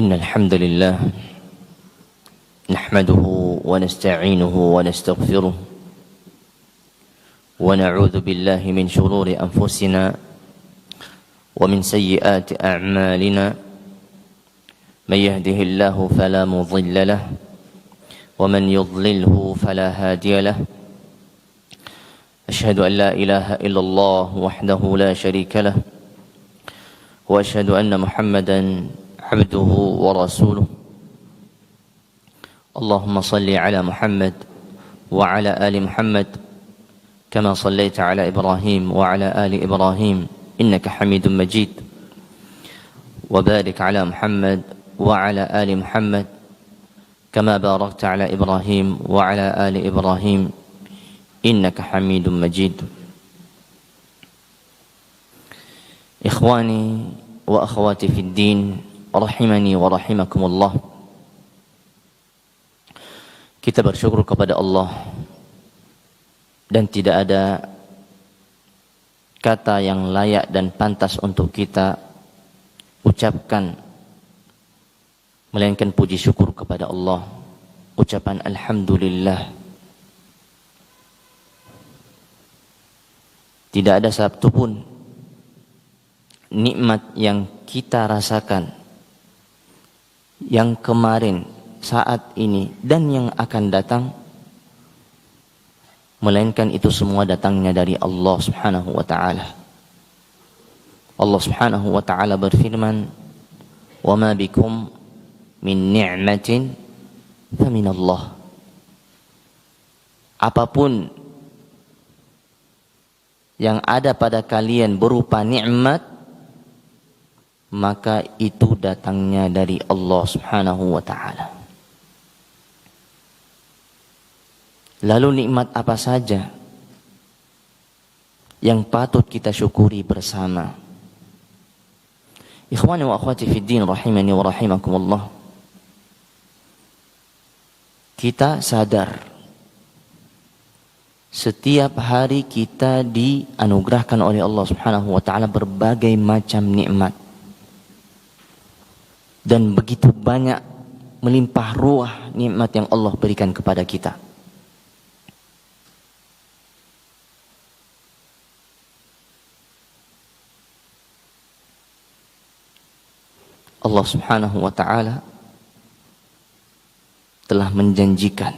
إن الحمد لله نحمده ونستعينه ونستغفره ونعوذ بالله من شرور أنفسنا ومن سيئات أعمالنا من يهده الله فلا مضل له ومن يضلله فلا هادي له أشهد أن لا إله إلا الله وحده لا شريك له وأشهد أن محمدا عبده ورسوله اللهم صل على محمد وعلى آل محمد كما صليت على إبراهيم وعلى آل إبراهيم إنك حميد مجيد وبارك على محمد وعلى آل محمد كما باركت على إبراهيم وعلى آل إبراهيم إنك حميد مجيد إخواني وأخواتي في الدين rahimani wa rahimakumullah. Kita bersyukur kepada Allah dan tidak ada kata yang layak dan pantas untuk kita ucapkan melainkan puji syukur kepada Allah, ucapan alhamdulillah. Tidak ada satu pun nikmat yang kita rasakan yang kemarin, saat ini, dan yang akan datang, melainkan itu semua datangnya dari Allah subhanahu wa ta'ala. Allah subhanahu wa ta'ala berfirman, وَمَا بِكُمْ مِنْ نِعْمَةٍ فَمِنَ اللَّهِ. Apapun yang ada pada kalian berupa nikmat, maka itu datangnya dari Allah subhanahu wa ta'ala. Lalu nikmat apa saja yang patut kita syukuri bersama? Ikhwani wa akhwati fid din rahimani wa rahimakumullah. Kita sadar setiap hari kita dianugerahkan oleh Allah subhanahu wa ta'ala berbagai macam nikmat. Dan begitu banyak melimpah ruah nikmat yang Allah berikan kepada kita. Allah subhanahu wa ta'ala telah menjanjikan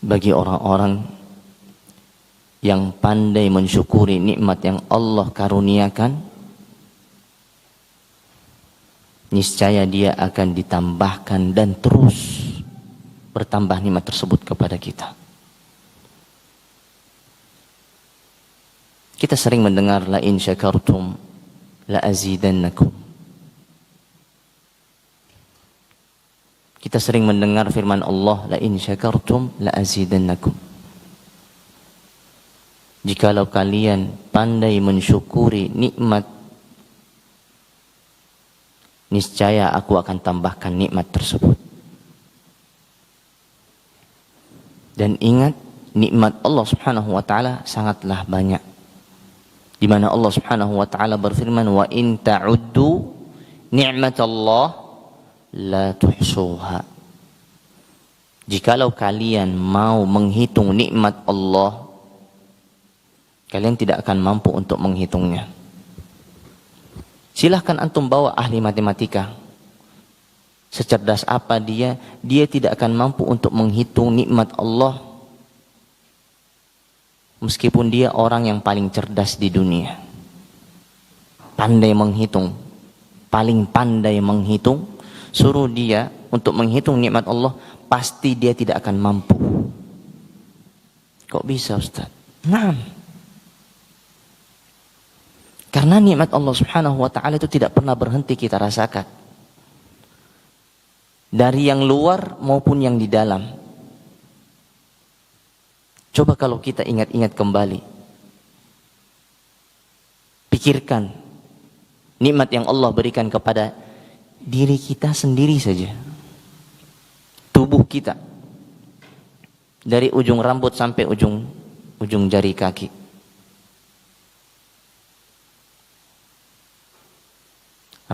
bagi orang-orang yang pandai mensyukuri nikmat yang Allah karuniakan, niscaya dia akan ditambahkan dan terus bertambah nikmat tersebut kepada kita. Kita sering mendengar la in syakartum la azidannakum. Kita sering mendengar firman Allah la in syakartum la azidannakum. Jikalau kalian pandai mensyukuri nikmat, niscaya aku akan tambahkan nikmat tersebut. Dan ingat, nikmat Allah subhanahu wa ta'ala sangatlah banyak. Di mana Allah subhanahu wa ta'ala berfirman, wa in ta'uddu ni'matallah la tuhsuha. Jikalau kalian mau menghitung nikmat Allah, kalian tidak akan mampu untuk menghitungnya. Silahkan antum bawa ahli matematika. Secerdas apa dia tidak akan mampu untuk menghitung nikmat Allah. Meskipun dia orang yang paling cerdas di dunia. Pandai menghitung. Paling pandai menghitung. Suruh dia untuk menghitung nikmat Allah, pasti dia tidak akan mampu. Kok bisa, Ustaz? Nah, karena nikmat Allah subhanahu wa ta'ala itu tidak pernah berhenti kita rasakan. Dari yang luar maupun yang di dalam. Coba kalau kita ingat-ingat kembali. Pikirkan nikmat yang Allah berikan kepada diri kita sendiri saja. Tubuh kita. Dari ujung rambut sampai ujung jari kaki.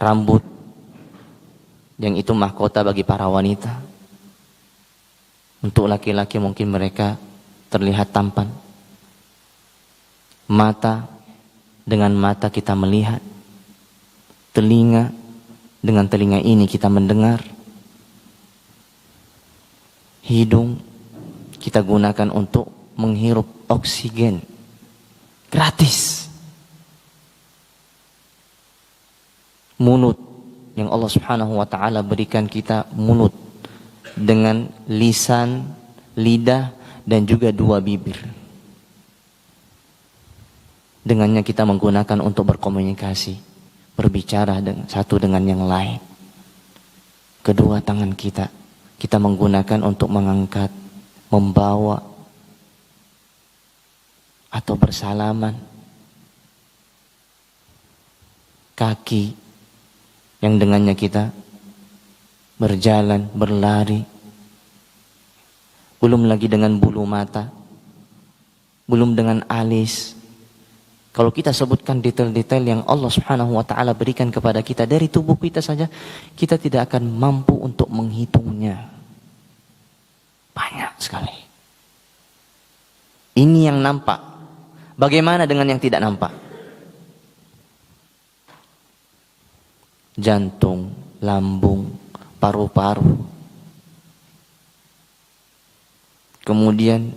rambut yang itu mahkota bagi para wanita. Untuk laki-laki mungkin mereka terlihat tampan. Mata, dengan mata kita melihat. Telinga, dengan telinga ini kita mendengar. Hidung kita gunakan untuk menghirup oksigen gratis. Mulut yang Allah Subhanahu wa taala berikan kita, mulut dengan lisan, lidah dan juga 2 bibir. Dengannya kita menggunakan untuk berkomunikasi, berbicara satu dengan yang lain. Kedua tangan kita menggunakan untuk mengangkat, membawa, atau bersalaman. Kaki yang dengannya kita berjalan, berlari. Belum lagi dengan bulu mata, belum dengan alis. Kalau kita sebutkan detail-detail yang Allah Subhanahu wa taala berikan kepada kita dari tubuh kita saja, kita tidak akan mampu untuk menghitungnya. Banyak sekali. Ini yang nampak. Bagaimana dengan yang tidak nampak? Jantung, lambung, paru-paru. Kemudian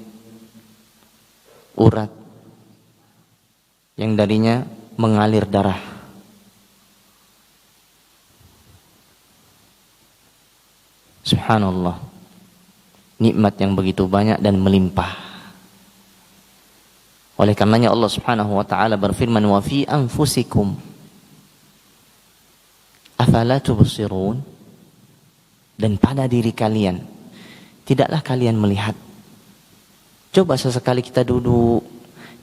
urat yang darinya mengalir darah. Subhanallah. Nikmat yang begitu banyak dan melimpah. Oleh karenanya Allah Subhanahu wa taala berfirman, "Wa fi anfusikum afala tubsirun?" Dan pada diri kalian, tidaklah kalian melihat? Coba sesekali kita duduk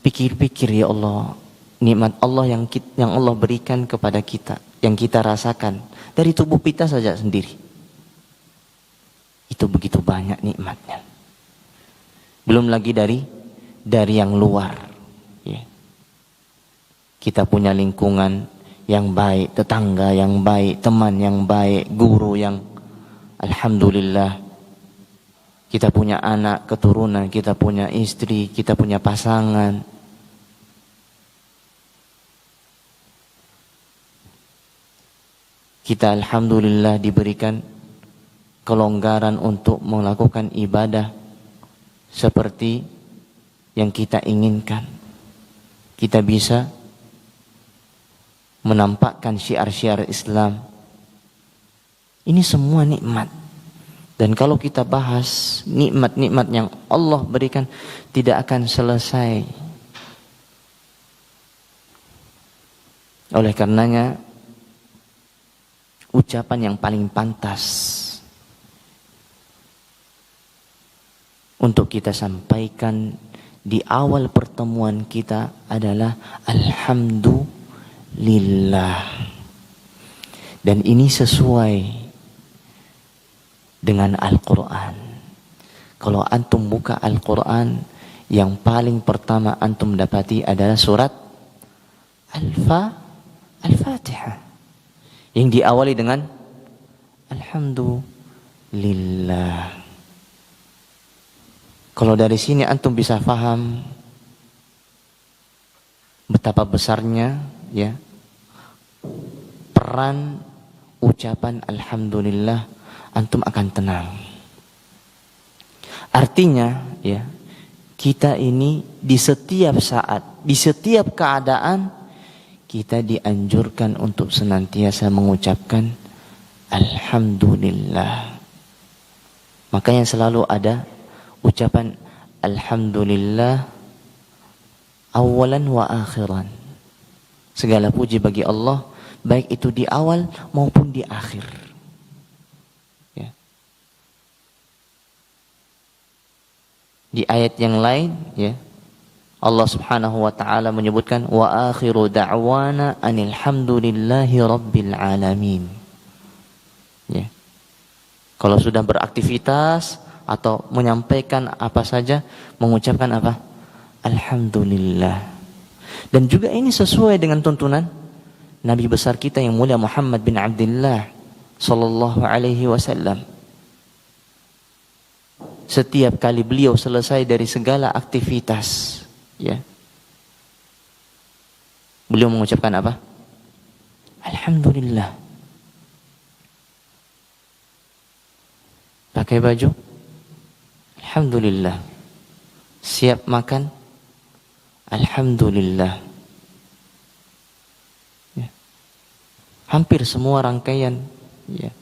pikir-pikir, ya Allah, nikmat Allah yang Allah berikan kepada kita, yang kita rasakan dari tubuh kita saja sendiri. Itu begitu banyak nikmatnya. Belum lagi dari yang luar. Ya. Kita punya lingkungan yang baik, tetangga yang baik, teman yang baik, guru yang alhamdulillah. Kita punya anak, keturunan, kita punya istri, kita punya pasangan. Kita alhamdulillah diberikan kelonggaran untuk melakukan ibadah seperti yang kita inginkan. Kita bisa menampakkan syiar-syiar Islam. Ini semua nikmat. Dan kalau kita bahas nikmat-nikmat yang Allah berikan, tidak akan selesai. Oleh karenanya, ucapan yang paling pantas untuk kita sampaikan di awal pertemuan kita adalah Alhamdulillah. Dan ini sesuai dengan Al-Quran. Kalau antum buka Al-Quran, yang paling pertama antum dapati adalah surat Al-Fatihah, yang diawali dengan Alhamdulillah. Kalau dari sini antum bisa paham betapa besarnya ya peran ucapan Alhamdulillah, antum akan tenang. Artinya ya, kita ini di setiap saat, di setiap keadaan kita dianjurkan untuk senantiasa mengucapkan Alhamdulillah. Makanya selalu ada ucapan Alhamdulillah awalan wa akhiran. Segala puji bagi Allah, baik itu di awal maupun di akhir. Ya. Di ayat yang lain, ya, Allah Subhanahu wa taala menyebutkan wa akhiru da'wana anil hamdulillahi rabbil alamin. Ya. Kalau sudah beraktivitas atau menyampaikan apa saja, mengucapkan apa? Alhamdulillah. Dan juga ini sesuai dengan tuntunan Nabi besar kita yang mulia Muhammad bin Abdullah sallallahu alaihi wasallam. Setiap kali beliau selesai dari segala aktivitas, ya, beliau mengucapkan apa? Alhamdulillah. Pakai baju, alhamdulillah. Siap makan, alhamdulillah. Ya. Hampir semua rangkaian, ya,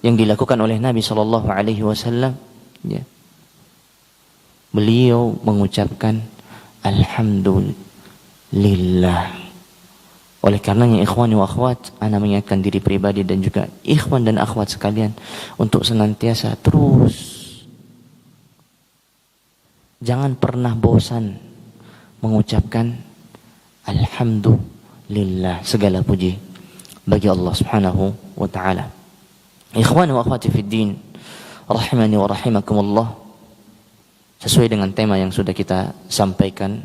yang dilakukan oleh Nabi Shallallahu Alaihi Wasallam, ya, beliau mengucapkan alhamdulillah. Oleh karenanya ikhwani wa akhwat, ana mengingatkan diri pribadi dan juga ikhwan dan akhwat sekalian untuk senantiasa terus, jangan pernah bosan mengucapkan alhamdulillah. Segala puji bagi Allah Subhanahu wa taala. Ikhwani wa akhwati fid din, rahimani wa rahimakumullah. Sesuai dengan tema yang sudah kita sampaikan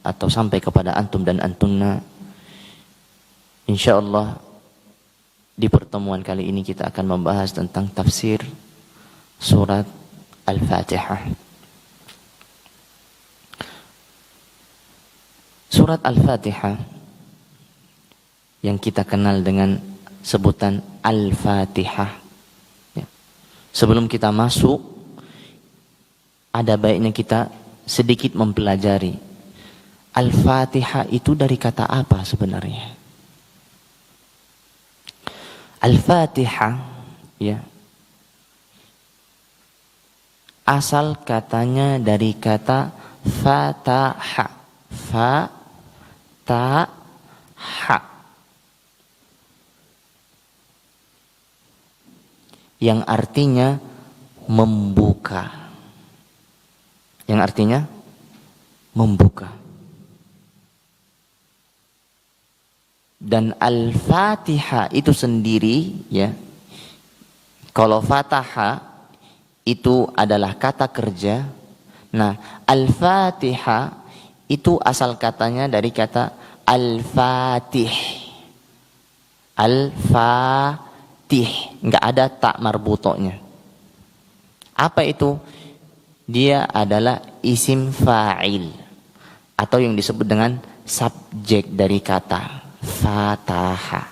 atau sampai kepada antum dan antunna, insyaallah di pertemuan kali ini kita akan membahas tentang tafsir surat Al-Fatihah. Surat Al-Fatihah yang kita kenal dengan sebutan Al-Fatihah, ya. Sebelum kita masuk, ada baiknya kita sedikit mempelajari Al-Fatihah itu dari kata apa sebenarnya. Al-Fatihah, ya, asal katanya dari kata fataha. Fataha, yang artinya membuka. Yang artinya membuka. Dan Al-Fatihah itu sendiri, ya, kalau fataha itu adalah kata kerja. Nah, Al-Fatihah itu asal katanya dari kata Al-Fatih. Al-Fatih, nggak ada tak marbutonya. Apa itu? Dia adalah isim fa'il atau yang disebut dengan subjek dari kata fataha,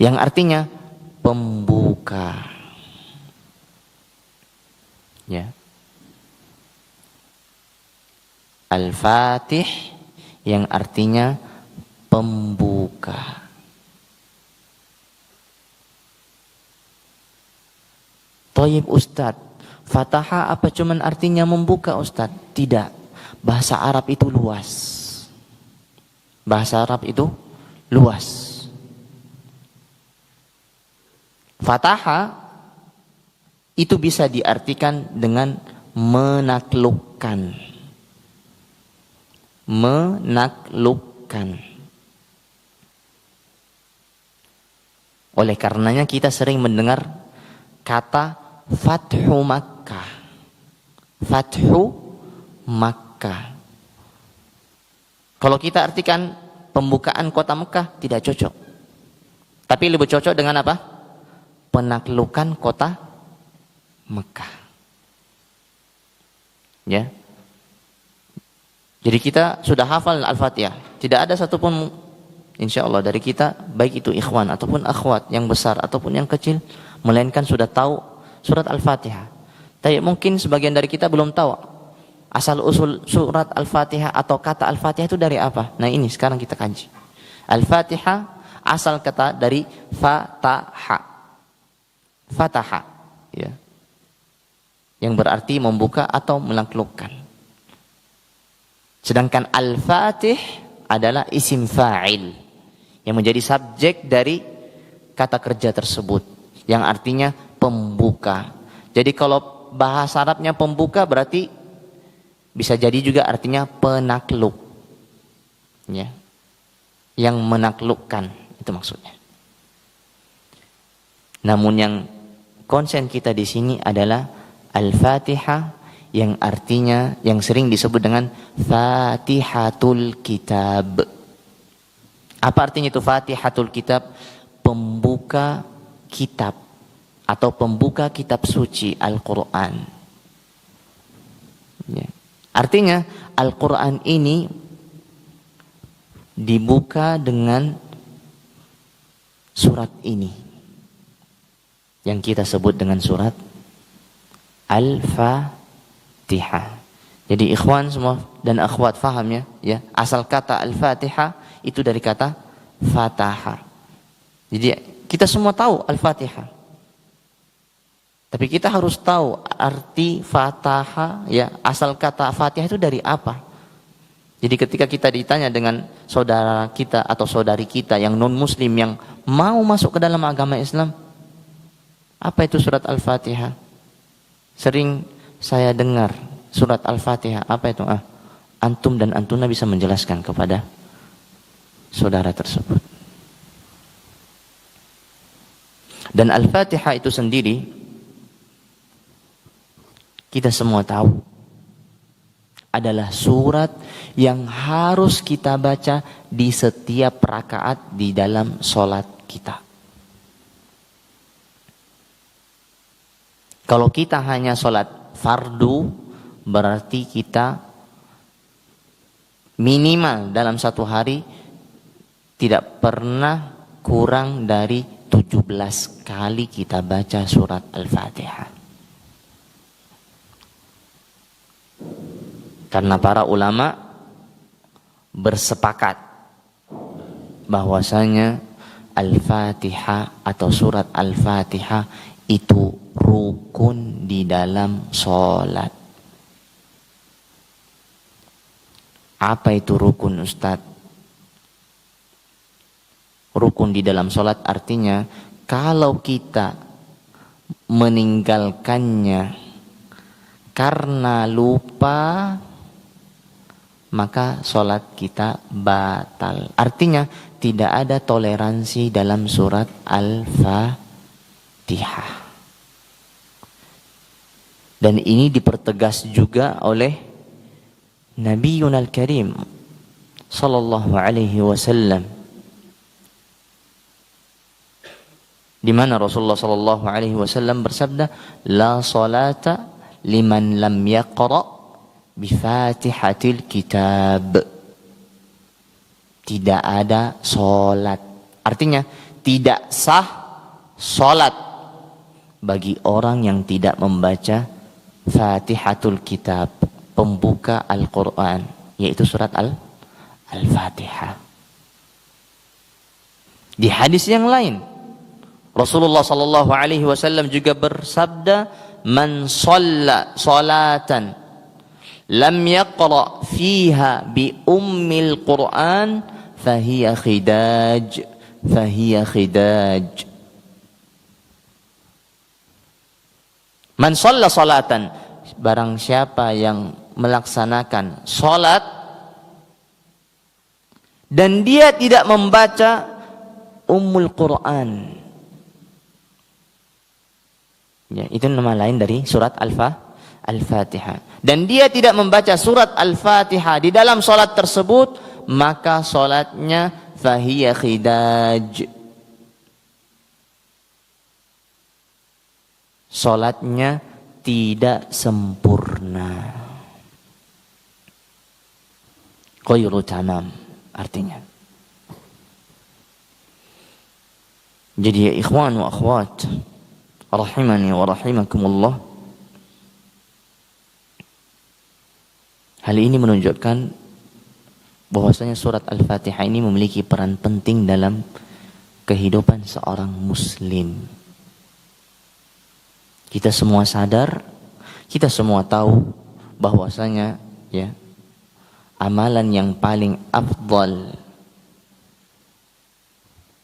yang artinya pembuka, ya. Al-Fatih yang artinya pembuka. Thayyib Ustadz, Fataha apa cuman artinya membuka Ustadz? Tidak. Bahasa Arab itu luas. Bahasa Arab itu luas. Fataha itu bisa diartikan dengan menaklukkan. Menaklukkan. Oleh karenanya kita sering mendengar kata Fathu Makkah. Fathu Makkah. Kalau kita artikan pembukaan kota Mekah, tidak cocok. Tapi lebih cocok dengan apa? Penaklukan kota Mekah. Ya. Jadi kita sudah hafal Al-Fatihah. Tidak ada satupun insya Allah dari kita, baik itu ikhwan ataupun akhwat yang besar ataupun yang kecil, melainkan sudah tahu surat Al-Fatihah. Tapi mungkin sebagian dari kita belum tahu asal usul surat Al-Fatihah atau kata Al-Fatihah itu dari apa. Nah ini sekarang kita kaji. Al-Fatihah asal kata dari fataha. Fataha, ya, yang berarti membuka atau menaklukkan. Sedangkan Al-Fatih adalah isim fa'il yang menjadi subjek dari kata kerja tersebut, yang artinya pembuka. Jadi kalau bahasa Arabnya pembuka berarti bisa jadi juga artinya penakluk, ya, yang menaklukkan, itu maksudnya. Namun yang konsen kita di sini adalah Al-Fatihah yang artinya yang sering disebut dengan Fatihatul Kitab. Apa artinya itu Fatihatul Kitab? Pembuka kitab atau pembuka kitab suci Al-Quran. Ya. Artinya Al-Quran ini dibuka dengan surat ini yang kita sebut dengan surat Al-Fatihah. Jadi ikhwan semua dan akhwat faham ya, asal kata Al-Fatihah itu dari kata Fataha. Jadi kita semua tahu Al-Fatihah. Tapi kita harus tahu arti Fataha, ya, asal kata Fatihah itu dari apa. Jadi ketika kita ditanya dengan saudara kita atau saudari kita yang non muslim yang mau masuk ke dalam agama Islam, apa itu surat Al-Fatihah? Sering saya dengar surat Al-Fatihah, apa itu? Antum dan antuna bisa menjelaskan kepada saudara tersebut. Dan Al-Fatihah itu sendiri kita semua tahu adalah surat yang harus kita baca di setiap rakaat di dalam sholat kita. Kalau kita hanya sholat fardu, berarti kita minimal dalam satu hari tidak pernah kurang dari 17 kali kita baca surat Al-Fatihah. Karena para ulama bersepakat bahwasanya Al-Fatihah atau surat Al-Fatihah itu rukun di dalam sholat. Apa itu rukun, Ustadz? Rukun di dalam sholat artinya kalau kita meninggalkannya karena lupa, maka sholat kita batal. Artinya tidak ada toleransi dalam surat Al-Fatihah. Dan ini dipertegas juga oleh Nabiyyun Al-Karim sallallahu alaihi wasallam, di mana Rasulullah sallallahu alaihi wasallam bersabda, la salata liman lam yaqra bifatihatil kitab. Tidak ada solat, artinya tidak sah solat bagi orang yang tidak membaca Fatihatul Kitab, pembuka Al-Quran, yaitu surat Al-Fatihah. Di hadis yang lain Rasulullah sallallahu alaihi wasallam juga bersabda, man shalla salatan lam yaqra fiha bi ummil Qur'an fahiya khidaj. Man shalla salatan, barang siapa yang melaksanakan salat dan dia tidak membaca ummul Qur'an, ya, itu nama lain dari surat Al-Fatihah. Dan dia tidak membaca surat Al-Fatihah di dalam solat tersebut, maka solatnya fahiya khidaj. Solatnya tidak sempurna. Ghairu tamam artinya. Jadi ya ikhwan wa akhwat rahimani wa rahimakumullah, hal ini menunjukkan bahwasanya surat Al-Fatihah ini memiliki peran penting dalam kehidupan seorang muslim. Kita semua sadar, kita semua tahu bahwasanya ya, amalan yang paling afdal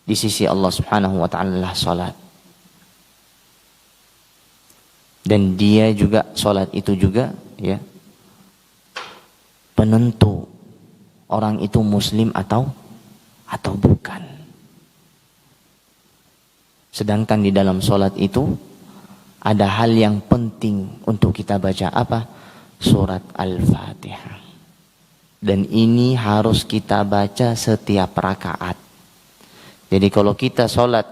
di sisi Allah Subhanahu wa taala adalah salat. Dan dia juga, salat itu juga ya, penentu orang itu muslim atau bukan. Sedangkan di dalam salat itu ada hal yang penting untuk kita baca, apa? Surat Al-Fatihah. Dan ini harus kita baca setiap rakaat. Jadi kalau kita sholat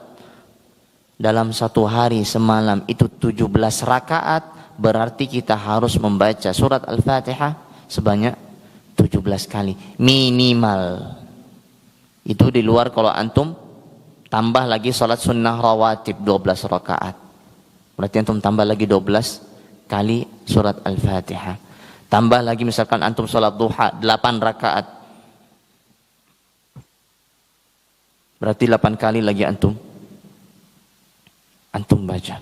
dalam satu hari semalam itu 17 rakaat, berarti kita harus membaca surat Al-Fatihah sebanyak 17 kali minimal. Itu di luar kalau antum tambah lagi sholat sunnah rawatib 12 rakaat. Berarti antum tambah lagi 12 kali surat Al-Fatihah. Tambah lagi misalkan antum sholat duha 8 rakaat. Berarti 8 kali lagi antum baca.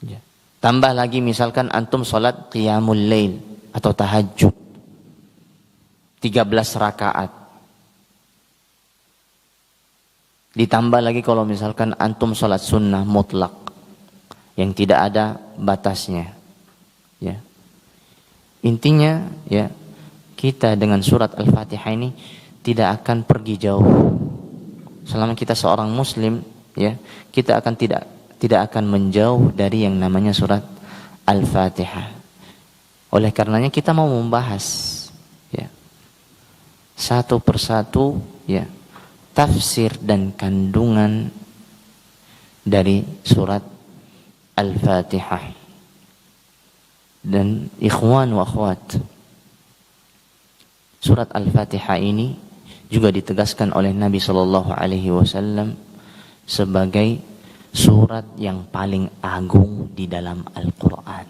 Ya. Tambah lagi misalkan antum sholat qiyamul lail atau tahajud 13 rakaat. Ditambah lagi kalau misalkan antum sholat sunnah mutlak yang tidak ada batasnya. Ya. Intinya ya, kita dengan surat Al-Fatihah ini tidak akan pergi jauh. Selama kita seorang muslim ya, kita akan tidak akan menjauh dari yang namanya surat Al-Fatihah. Oleh karenanya kita mau membahas ya, satu persatu ya, tafsir dan kandungan dari surat Al-Fatihah. Dan ikhwan wa akhwat, surat Al-Fatihah ini juga ditegaskan oleh Nabi SAW sebagai surat yang paling agung di dalam Al-Quran.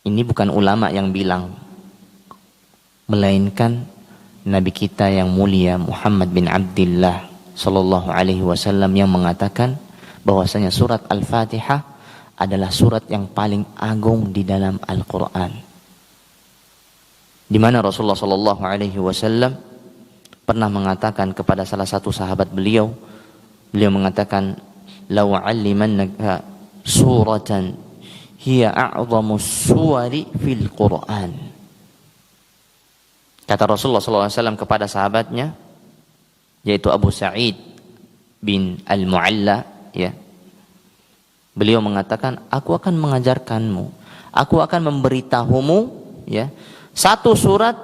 Ini bukan ulama yang bilang, melainkan Nabi kita yang mulia Muhammad bin Abdullah SAW yang mengatakan bahwasanya surat Al-Fatihah adalah surat yang paling agung di dalam Al-Quran. Di mana Rasulullah SAW pernah mengatakan kepada salah satu sahabat beliau mengatakan, "Law 'allimannaka suratan hiya a'zamu suwari fil Quran." Kata Rasulullah SAW kepada sahabatnya, yaitu Abu Sa'id bin Al-Mu'alla, ya. Beliau mengatakan, aku akan mengajarkanmu, aku akan memberitahumu, ya, satu surat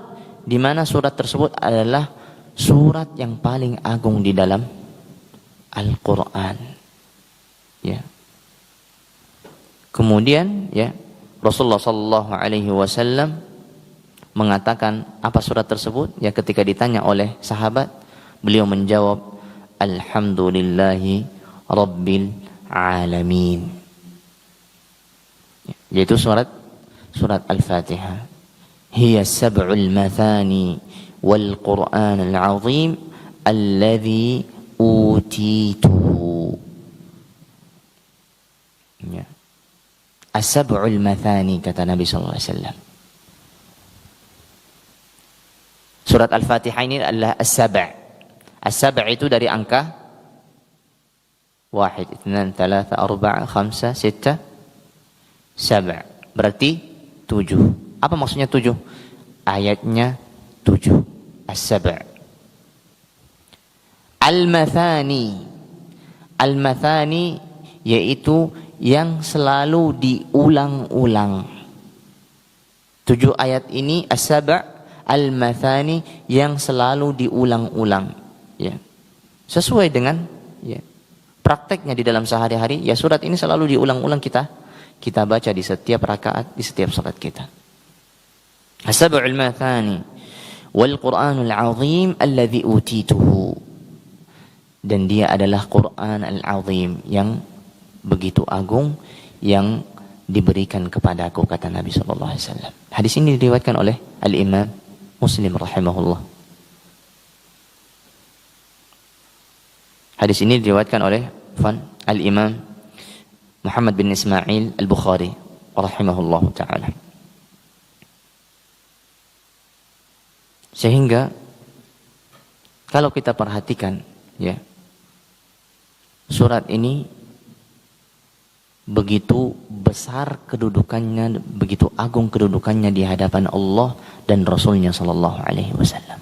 di mana surat tersebut adalah surat yang paling agung di dalam Al-Quran. Ya. Kemudian, ya, Rasulullah SAW mengatakan apa surat tersebut? Ya, ketika ditanya oleh sahabat, beliau menjawab, Alhamdulillahi Rabbil Alamin. Yaitu surat Al-Fatihah. Hiya sab'ul mathani wal Qur'an al-azim alladhi utituhu. Ya. As-sab'ul mathani, kata Nabi SAW. Surat Al-Fatihah ini adalah as-sab'. As-sab' itu dari angka 1, 2, 3, 4, 5, 6, 7. Berarti 7. Apa maksudnya 7? Ayatnya 7. As-sab'. Al-mathani. Al-mathani yaitu yang selalu diulang-ulang. 7 ayat ini as-sab', al-mathani yang selalu diulang-ulang. Ya. Sesuai dengan ya, prakteknya di dalam sehari-hari, ya surat ini selalu diulang-ulang kita baca di setiap rakaat, di setiap salat kita. As-sab'ul mathani wal Qur'anul 'azim alladhi utituhu. Dan dia adalah Qur'an al-'azim yang begitu agung yang diberikan kepadaku, kata Nabi SAW. Hadis ini diriwayatkan oleh Al-Imam Muslim rahimahullah. Hadis ini diriwayatkan oleh Al-Imam Muhammad bin Ismail Al-Bukhari rahimahullahu ta'ala. Sehingga kalau kita perhatikan ya, surat ini begitu besar kedudukannya, begitu agung kedudukannya di hadapan Allah dan Rasulnya sallallahu alaihi wasallam.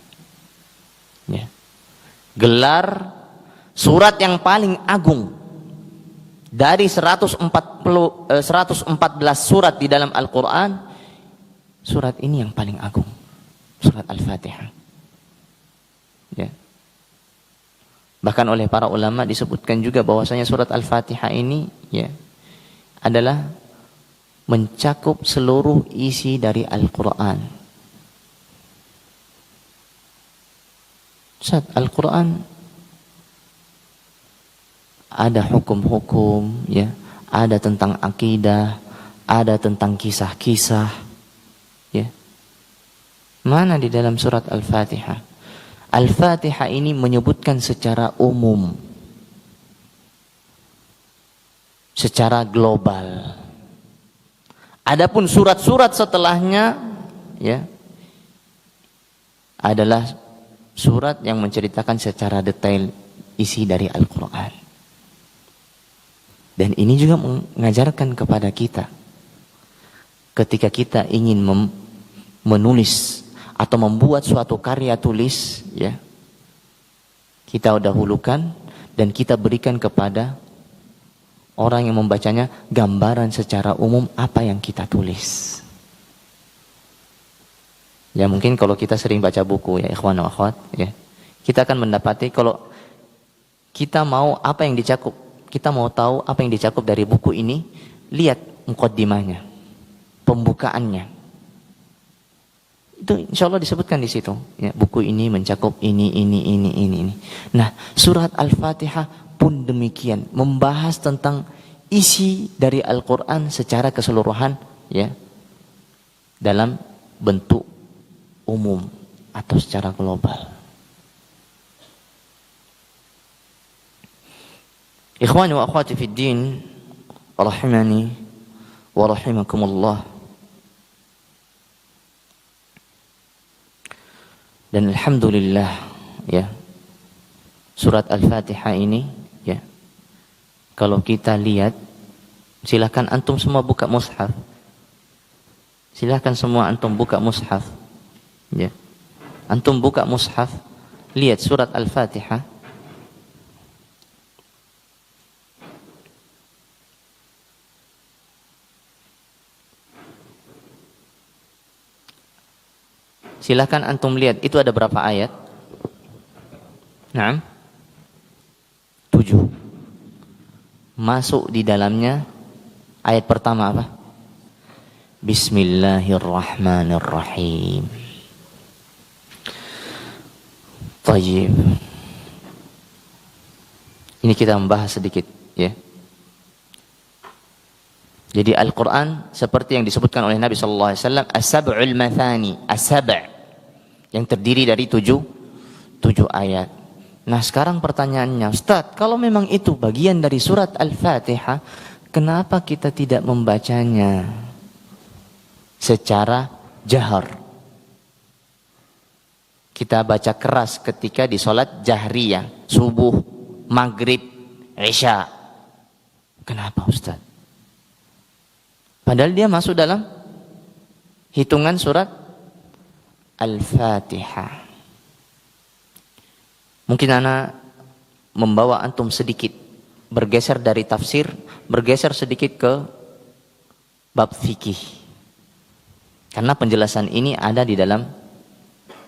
Ya. Gelar surat yang paling agung dari 114 surat di dalam Al-Quran, surat ini yang paling agung, surat Al-Fatihah. Ya. Bahkan oleh para ulama disebutkan juga bahwasanya surat Al-Fatihah ini ya adalah mencakup seluruh isi dari Al-Quran. Saat Al-Quran ada hukum-hukum, ya, ada tentang akidah, ada tentang kisah-kisah, ya. Mana di dalam surat Al-Fatihah? Al-Fatihah ini menyebutkan secara umum, secara global. Adapun surat-surat setelahnya, ya, adalah surat yang menceritakan secara detail isi dari Al-Quran. Dan ini juga mengajarkan kepada kita, ketika kita ingin menulis atau membuat suatu karya tulis, ya, kita dahulukan dan kita berikan kepada orang yang membacanya gambaran secara umum apa yang kita tulis. Ya mungkin kalau kita sering baca buku, ya ikhwan wa akhwat, ya, kita akan mendapati kalau kita mau apa yang dicakup, kita mau tahu apa yang dicakup dari buku ini, lihat muqaddimahnya, pembukaannya. Itu insya Allah disebutkan di situ. Ya, buku ini mencakup ini. Nah, surat Al-Fatihah pun demikian, membahas tentang isi dari Al-Quran secara keseluruhan, ya, dalam bentuk umum atau secara global. Ikhwani wa akhwati fid din, rahimani wa rahimakumullah. Dan alhamdulillah, ya, surat Al-Fatihah ini, ya, kalau kita lihat, silakan antum semua buka mushaf. Silakan semua antum buka mushaf. Ya. Antum buka mushaf, lihat surat Al-Fatihah. Silakan antum lihat itu ada berapa ayat? Naam. 7. Masuk di dalamnya ayat pertama apa? Bismillahirrahmanirrahim. Tayyib. Ini kita membahas sedikit, ya. Jadi Al-Quran seperti yang disebutkan oleh Nabi sallallahu alaihi wasallam, as-sab'ul mathani, as-sab', yang terdiri dari 7 ayat. Nah, sekarang pertanyaannya, Ustaz, kalau memang itu bagian dari surat Al-Fatihah, kenapa kita tidak membacanya secara jahar? Kita baca keras ketika di salat jahriyah, subuh, maghrib, isya. Kenapa, Ustaz? Padahal dia masuk dalam hitungan surat Al-Fatihah. Mungkin ana membawa antum sedikit bergeser dari tafsir, bergeser sedikit ke bab fikih. Karena penjelasan ini ada di dalam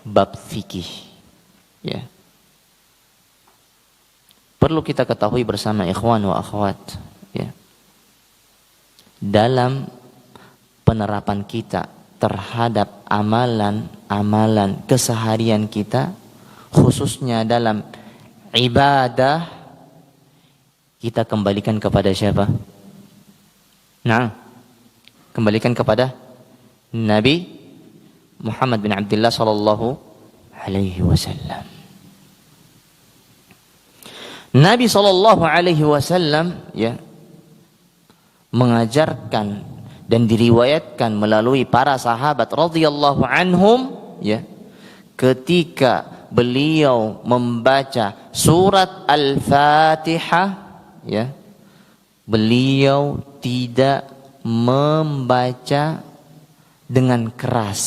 bab fikih. Ya. Perlu kita ketahui bersama ikhwan wa akhwat, ya. Dalam penerapan kita terhadap amalan-amalan keseharian kita, khususnya dalam ibadah, kita kembalikan kepada siapa? Nah, kembalikan kepada Nabi Muhammad bin Abdullah sallallahu alaihi wasallam. Nabi sallallahu alaihi wasallam, ya, mengajarkan dan diriwayatkan melalui para sahabat radhiyallahu anhum, ya, ketika beliau membaca surat Al-Fatihah, ya, beliau tidak membaca dengan keras.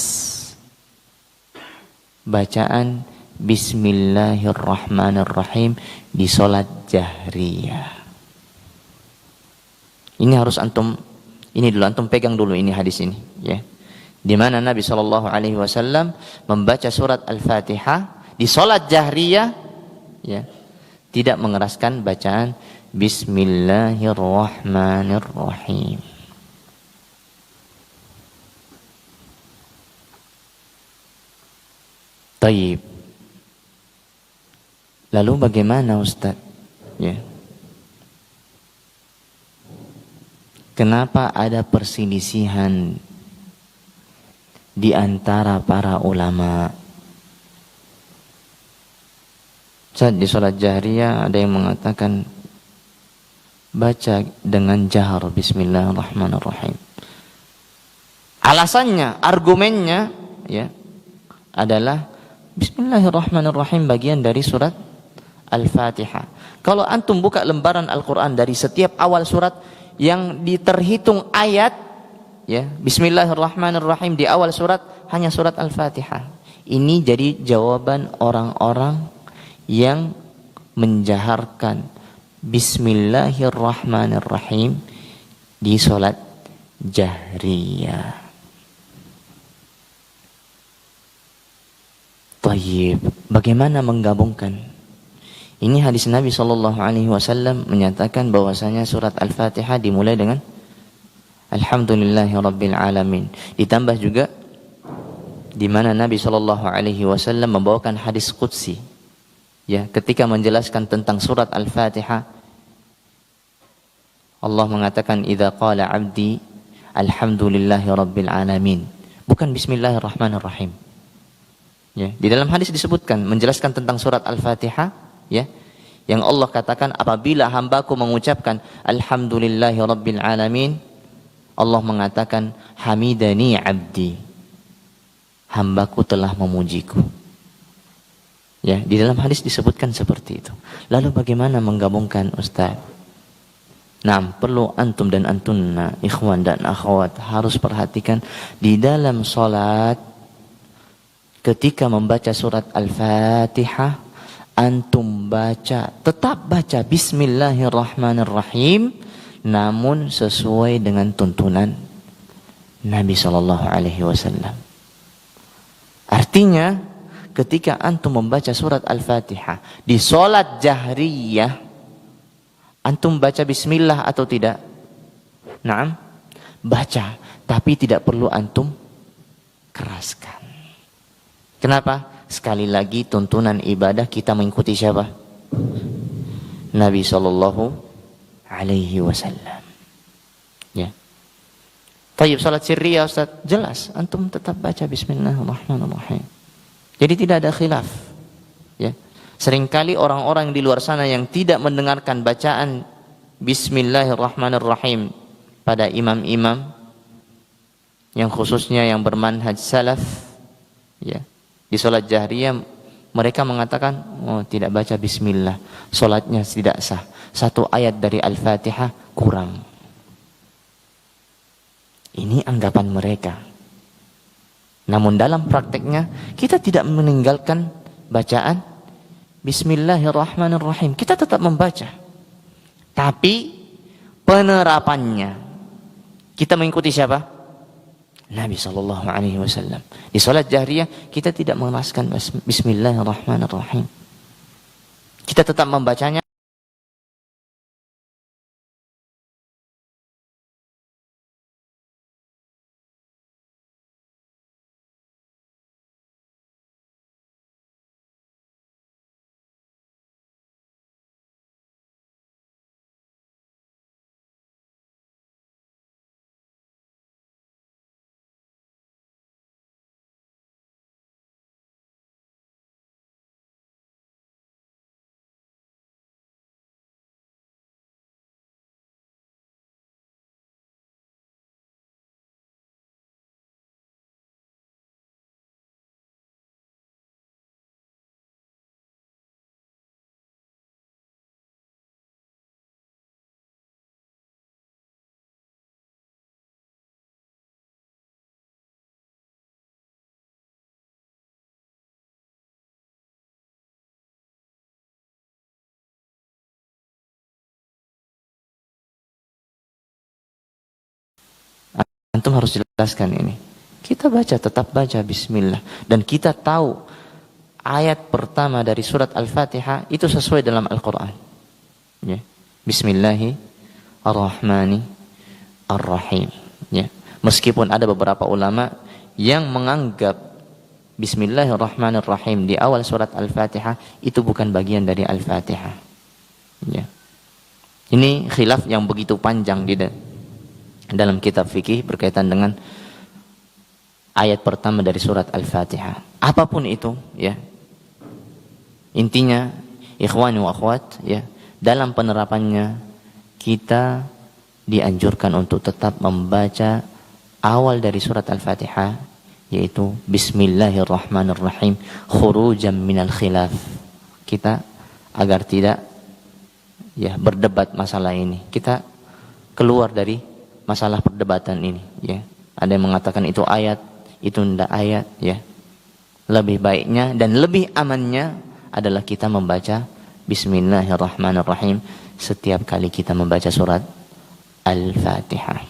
Bacaan Bismillahirrahmanirrahim di salat jahriyah. Ini harus antum, ini dulu antum pegang dulu ini hadis ini, ya. Di mana Nabi sallallahu alaihi wasallam membaca surat Al-Fatihah di salat jahriyah, ya, Tidak mengeraskan bacaan Bismillahirrahmanirrahim. Taib. Lalu bagaimana Ustaz? Ya. Kenapa ada perselisihan di antara para ulama? Saat di sholat jahriyah ada yang mengatakan baca dengan jahar Bismillahirrahmanirrahim. Alasannya, argumennya ya adalah Bismillahirrahmanirrahim bagian dari surat Al-Fatihah. Kalau antum buka lembaran Al-Quran dari setiap awal surat yang diterhitung ayat ya Bismillahirrahmanirrahim di awal surat hanya surat Al-Fatihah. Ini jadi jawaban orang-orang yang menjaharkan Bismillahirrahmanirrahim di sholat jahriyah. Tayyib, bagaimana menggabungkan? Ini hadis Nabi SAW menyatakan bahwasanya surat Al-Fatihah dimulai dengan Alhamdulillahirabbil alamin. Ditambah juga di mana Nabi SAW membawakan hadis qudsi. Ya, ketika menjelaskan tentang surat Al-Fatihah, Allah mengatakan idza qala 'abdi alhamdulillahirabbil alamin. Bukan bismillahirrahmanirrahim. Ya, di dalam hadis disebutkan menjelaskan tentang surat Al-Fatihah, ya. Yang Allah katakan apabila hambaku mengucapkan alhamdulillahirabbil alamin, Allah mengatakan hamidani 'abdi. Hambaku telah memujiku. Ya, di dalam hadis disebutkan seperti itu. Lalu bagaimana menggabungkan Ustaz? Nah, perlu antum dan antunna, ikhwan dan akhwat harus perhatikan di dalam salat ketika membaca surat Al-Fatihah, antum baca, tetap baca Bismillahirrahmanirrahim, namun sesuai dengan tuntunan Nabi SAW. Artinya ketika antum membaca surat Al-Fatihah di sholat jahriyah, antum baca bismillah atau tidak? Naam, baca, tapi tidak perlu antum keraskan. Kenapa? Sekali lagi tuntunan ibadah kita mengikuti siapa? Nabi SAW. Ya. Tayyib, sholat sirriyah Ustaz, jelas antum tetap baca Bismillahirrahmanirrahim. Jadi tidak ada khilaf. Ya. Seringkali orang-orang di luar sana yang tidak mendengarkan bacaan Bismillahirrahmanirrahim pada imam-imam yang khususnya yang bermanhaj salaf, ya, di sholat jahriyah mereka mengatakan, oh tidak baca Bismillah, sholatnya tidak sah. Satu ayat dari Al-Fatihah kurang. Ini anggapan mereka. Namun dalam prakteknya kita tidak meninggalkan bacaan Bismillahirrahmanirrahim. Kita tetap membaca. Tapi penerapannya kita mengikuti siapa? Nabi SAW. Di salat jahriyah kita tidak mengeraskan Bismillahirrahmanirrahim. Kita tetap membacanya. Antum harus jelaskan ini. Kita baca, tetap baca Bismillah. Dan kita tahu ayat pertama dari surat Al-Fatihah itu sesuai dalam Al-Quran. Ya. Bismillahirrahmanirrahim. Ya. Meskipun ada beberapa ulama yang menganggap Bismillahirrahmanirrahim di awal surat Al-Fatihah itu bukan bagian dari Al-Fatihah. Ya. Ini khilaf yang begitu panjang di dalam kitab fikih berkaitan dengan ayat pertama dari surat Al-Fatihah. Apapun itu, ya. Intinya, ikhwani wa akhwat, ya, dalam penerapannya kita dianjurkan untuk tetap membaca awal dari surat Al-Fatihah, yaitu Bismillahirrahmanirrahim, khurujan minal khilaf. Kita agar tidak, ya, berdebat masalah ini. Kita keluar dari masalah perdebatan ini, ya. Ada yang mengatakan itu ayat, itu tidak ayat, ya. Lebih baiknya dan lebih amannya adalah kita membaca Bismillahirrahmanirrahim setiap kali kita membaca surat Al-Fatihah.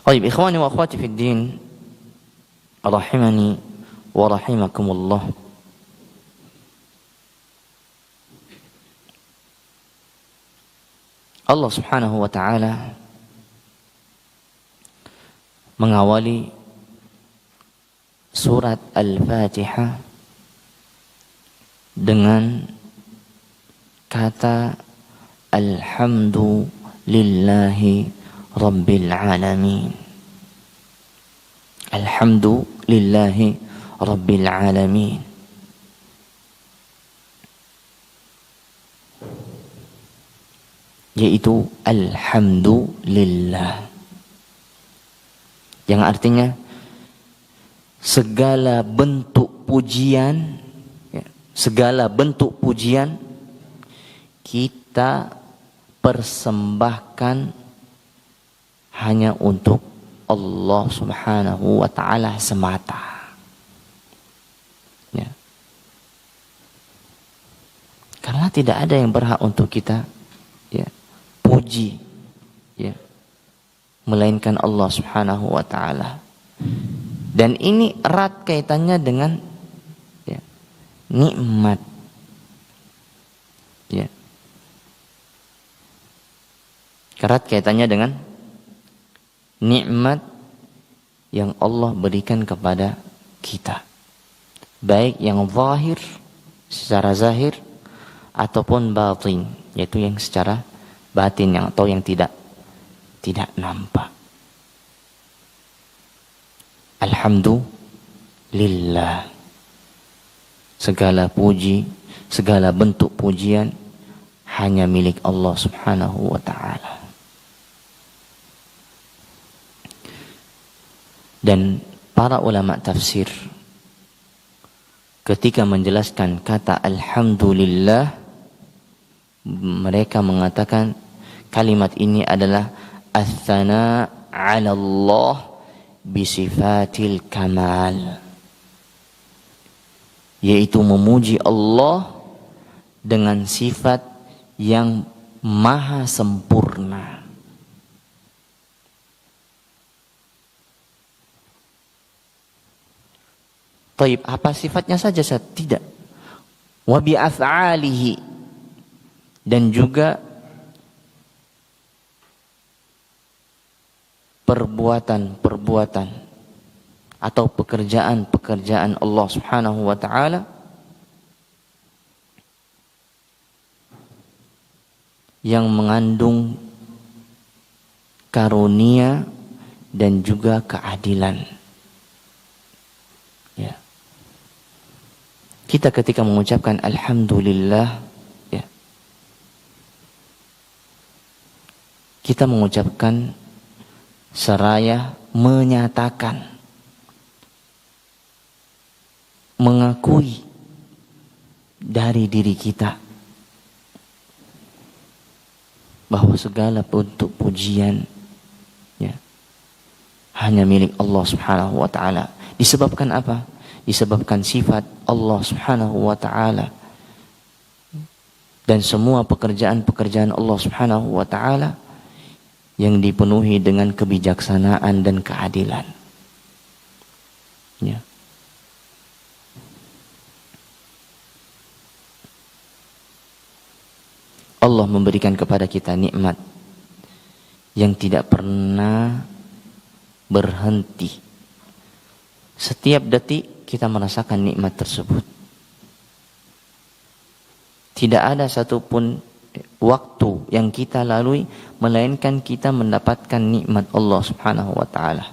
Baik, ikhwani wa akhwati fid din, rahimani wa rahimakumullah. Allah Subhanahu wa ta'ala mengawali surat Al-Fatihah dengan kata Alhamdulillahi Rabbil Alamin. Alhamdulillahi Rabbil Alamin. Yaitu Alhamdulillah, yang artinya segala bentuk pujian, ya, segala bentuk pujian kita persembahkan hanya untuk Allah Subhanahu wa ta'ala semata. Ya. Karena tidak ada yang berhak untuk kita, ya, puji, ya, melainkan Allah Subhanahu wa ta'ala. Dan ini erat kaitannya dengan, ya, nikmat, ya, erat kaitannya dengan nikmat yang Allah berikan kepada kita, baik yang zahir, secara zahir, ataupun batin, yaitu yang secara batin, yang atau yang tidak nampak. Alhamdulillah, segala puji, segala bentuk pujian hanya milik Allah Subhanahu wa ta'ala. Dan para ulama tafsir ketika menjelaskan kata Alhamdulillah, mereka mengatakan kalimat ini adalah ats-tsana 'ala Allah bisifatil kamal, yaitu memuji Allah dengan sifat yang maha sempurna. Taib, apa sifatnya saja? Tidak. Wa bi af'alihi, dan juga perbuatan-perbuatan atau pekerjaan-pekerjaan Allah Subhanahu wa ta'ala yang mengandung karunia dan juga keadilan. Ya. Kita ketika mengucapkan Alhamdulillah, ya, kita mengucapkan seraya menyatakan, mengakui dari diri kita bahwa segala bentuk pujian, ya, hanya milik Allah Subhanahu wa ta'ala. Disebabkan apa? Disebabkan sifat Allah Subhanahu wa ta'ala, dan semua pekerjaan-pekerjaan Allah Subhanahu wa ta'ala yang dipenuhi dengan kebijaksanaan dan keadilan. Ya. Allah memberikan kepada kita nikmat yang tidak pernah berhenti. Setiap detik kita merasakan nikmat tersebut. Tidak ada satupun waktu yang kita lalui melainkan kita mendapatkan nikmat Allah Subhanahu wa taala.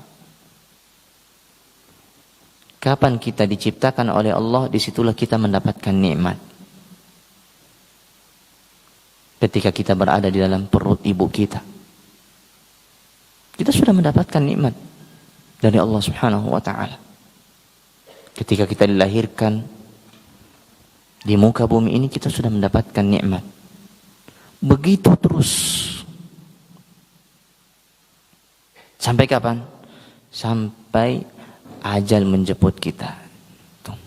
Kapan kita diciptakan oleh Allah, disitulah kita mendapatkan nikmat. Ketika kita berada di dalam perut ibu kita, kita sudah mendapatkan nikmat dari Allah Subhanahu wa taala. Ketika kita dilahirkan di muka bumi ini, kita sudah mendapatkan nikmat. Begitu terus. Sampai kapan? Sampai ajal menjemput kita. Tuh.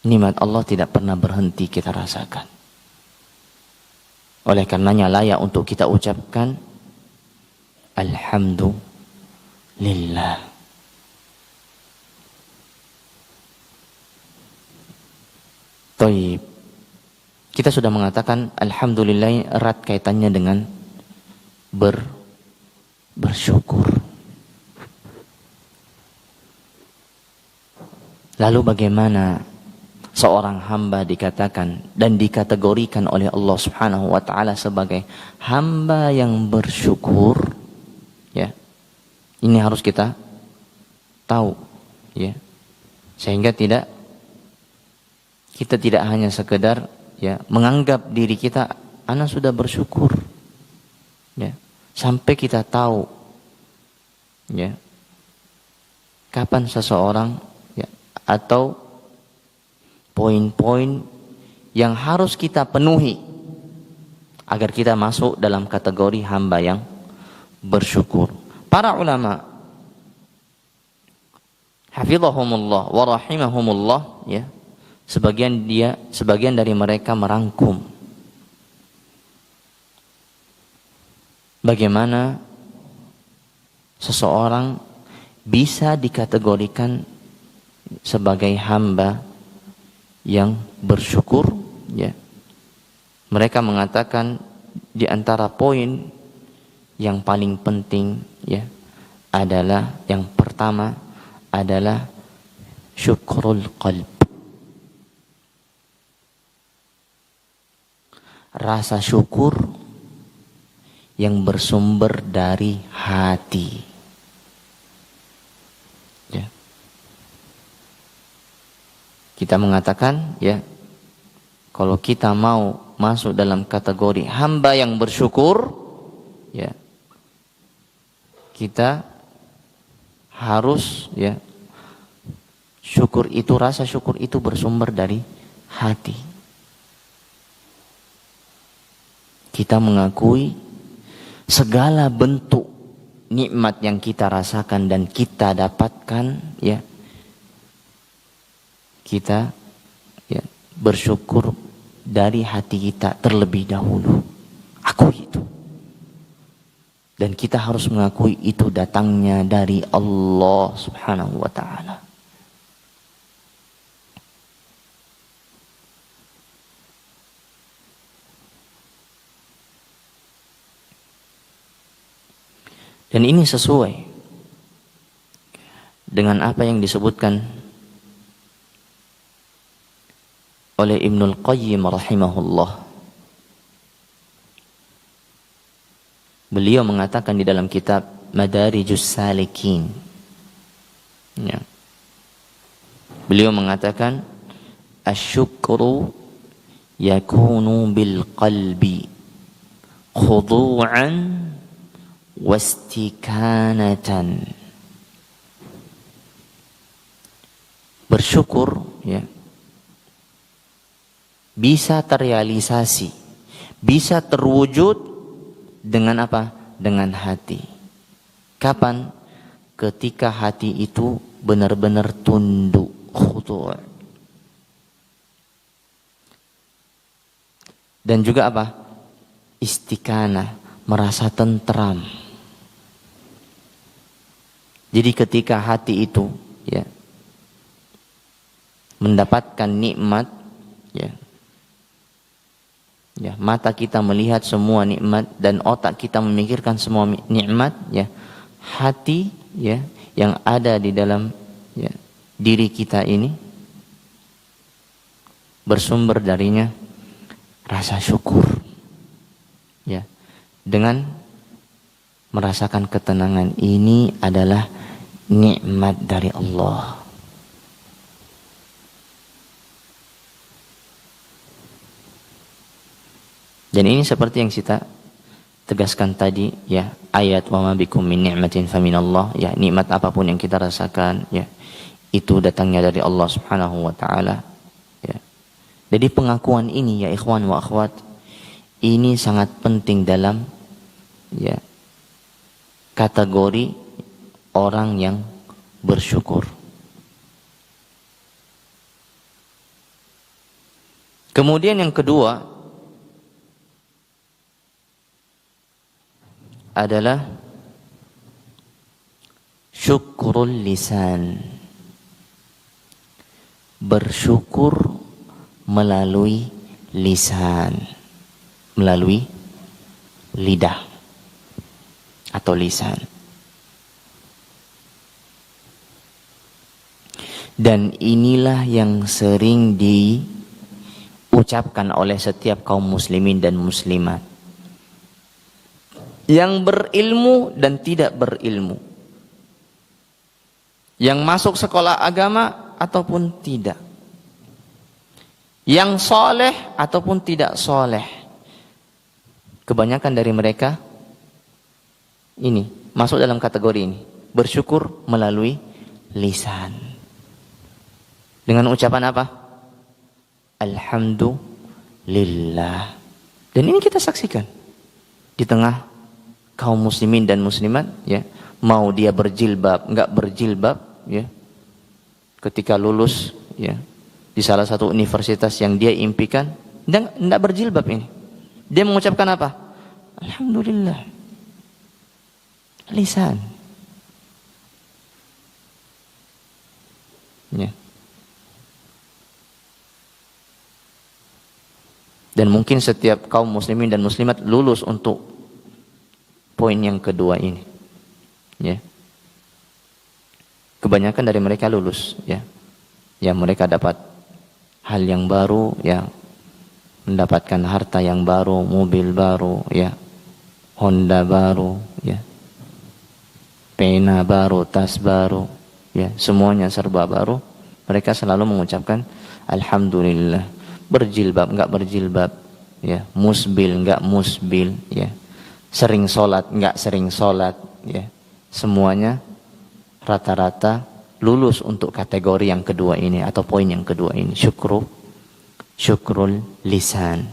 Nikmat Allah tidak pernah berhenti kita rasakan. Oleh karenanya layak untuk kita ucapkan Alhamdulillah. Taib. Kita sudah mengatakan Alhamdulillah erat kaitannya dengan bersyukur. Lalu bagaimana seorang hamba dikatakan dan dikategorikan oleh Allah Subhanahu wa taala sebagai hamba yang bersyukur? Ya. Ini harus kita tahu, ya. Sehingga kita tidak hanya sekedar ya menganggap diri kita ana sudah bersyukur, ya, sampai kita tahu ya kapan seseorang ya atau poin-poin yang harus kita penuhi agar kita masuk dalam kategori hamba yang bersyukur. Para ulama hafizahumullah wa rahimahumullah, ya, sebagian dari mereka merangkum bagaimana seseorang bisa dikategorikan sebagai hamba yang bersyukur, ya. Mereka mengatakan di antara poin yang paling penting, ya, adalah yang pertama adalah syukrul qalb. Rasa syukur yang bersumber dari hati. Ya. Kita mengatakan, ya, kalau kita mau masuk dalam kategori hamba yang bersyukur, ya, kita harus, ya, syukur itu, rasa syukur itu bersumber dari hati. Kita mengakui segala bentuk nikmat yang kita rasakan dan kita dapatkan, ya, kita, ya, bersyukur dari hati kita terlebih dahulu. Akui itu. Dan kita harus mengakui itu datangnya dari Allah Subhanahu wa ta'ala. Dan ini sesuai dengan apa yang disebutkan oleh Ibnul Qayyim rahimahullah. Beliau mengatakan di dalam kitab Madarijus Salikin, ya, beliau mengatakan asyukru yakunu bil qalbi khudu'an wastikanatan. Bersyukur, ya, bisa terrealisasi, bisa terwujud dengan apa? Dengan hati. Kapan? Ketika hati itu benar-benar tunduk, khudu'. Dan juga apa? Istikanah, merasa tentram. Jadi ketika hati itu, ya, mendapatkan nikmat, ya, mata kita melihat semua nikmat dan otak kita memikirkan semua nikmat, ya, hati, ya, yang ada di dalam, ya, diri kita ini bersumber darinya rasa syukur, ya, dengan merasakan ketenangan. Ini adalah nikmat dari Allah. Dan ini seperti yang kita tegaskan tadi, ya, ayat wa ma bikum min ni'matin faminallah, ya, nikmat apapun yang kita rasakan, ya, itu datangnya dari Allah Subhanahu wa taala, ya. Jadi pengakuan ini, ya ikhwan wa akhwat, ini sangat penting dalam, ya, kategori orang yang bersyukur. Kemudian yang kedua adalah syukrul lisan. Bersyukur melalui lisan, melalui lidah atau lisan. Dan inilah yang sering diucapkan oleh setiap kaum muslimin dan muslimat, yang berilmu dan tidak berilmu, yang masuk sekolah agama ataupun tidak, yang soleh ataupun tidak soleh. Kebanyakan dari mereka ini masuk dalam kategori ini, bersyukur melalui lisan. Dengan ucapan apa? Alhamdulillah. Dan ini kita saksikan di tengah kaum muslimin dan muslimat, ya, mau dia berjilbab, enggak berjilbab, ya, ketika lulus, ya, di salah satu universitas yang dia impikan, enggak berjilbab ini, dia mengucapkan apa? Alhamdulillah. Lisan, ya. Dan mungkin setiap kaum muslimin dan muslimat lulus untuk poin yang kedua ini, ya. Kebanyakan dari mereka lulus, ya. Ya, mereka dapat hal yang baru, ya. Mendapatkan harta yang baru, mobil baru, ya. Honda baru, ya. Pena baru, tas baru, ya. Semuanya serba baru. Mereka selalu mengucapkan alhamdulillah. Berjilbab enggak berjilbab, ya. Musbil enggak musbil, ya. Sering sholat enggak sering sholat, ya. Semuanya rata-rata lulus untuk kategori yang kedua ini atau poin yang kedua ini, syukrul lisan.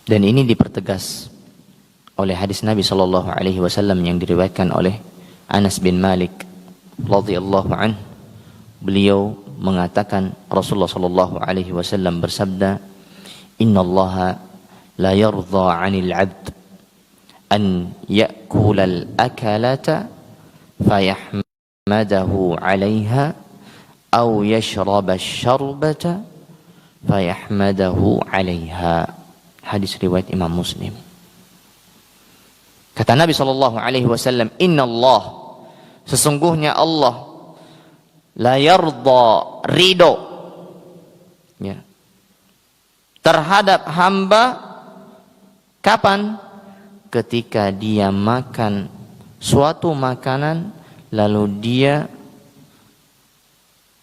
Dan ini dipertegas oleh hadis Nabi sallallahu alaihi wasallam yang diriwayatkan oleh Anas bin Malik radhiyallahu anhu. Beliau mengatakan Rasulullah sallallahu alaihi wasallam bersabda, "Innallaha la yardha 'anil 'abd an ya'kula al-akalata fayahmadahu 'alayha aw yashraba asy-syarbata fayahmadahu 'alayha." Hadis riwayat Imam Muslim. Kata Nabi sallallahu alaihi wasallam, "Innallah, sesungguhnya Allah, la yardha, ridho, ya, terhadap hamba kapan? Ketika dia makan suatu makanan lalu dia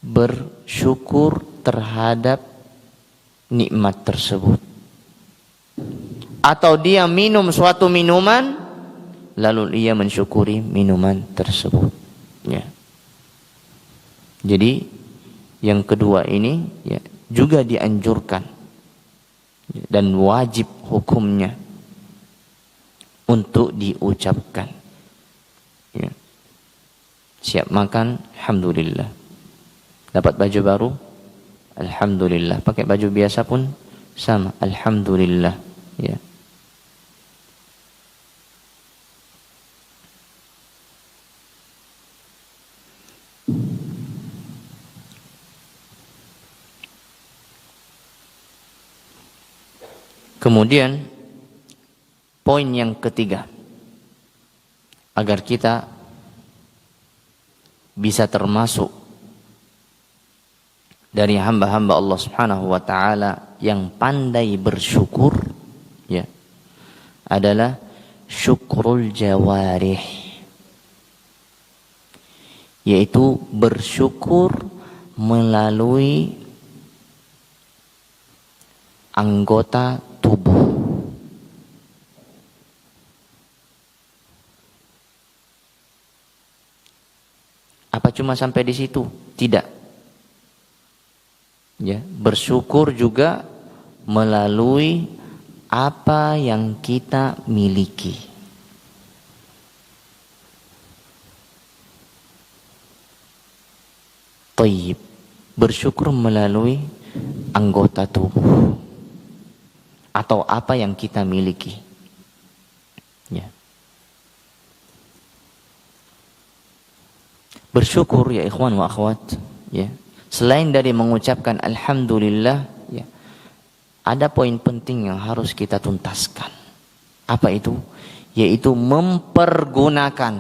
bersyukur terhadap nikmat tersebut, atau dia minum suatu minuman lalu ia mensyukuri minuman tersebut, ya. Jadi yang kedua ini, ya, juga dianjurkan, ya, dan wajib hukumnya untuk diucapkan, ya. Siap makan, alhamdulillah. Dapat baju baru, alhamdulillah. Pakai baju biasa pun sama, alhamdulillah, ya. Kemudian poin yang ketiga, agar kita bisa termasuk dari hamba-hamba Allah Subhanahu wa taala yang pandai bersyukur, ya, adalah syukrul jawarih, yaitu bersyukur melalui anggota tubuh. Apa cuma sampai di situ? Tidak. Ya, bersyukur juga melalui apa yang kita miliki. Taib. Bersyukur melalui anggota tubuh atau apa yang kita miliki. Ya. Bersyukur ya ikhwan wa akhwat, ya. Selain dari mengucapkan alhamdulillah, ya, ada poin penting yang harus kita tuntaskan. Apa itu? Yaitu mempergunakan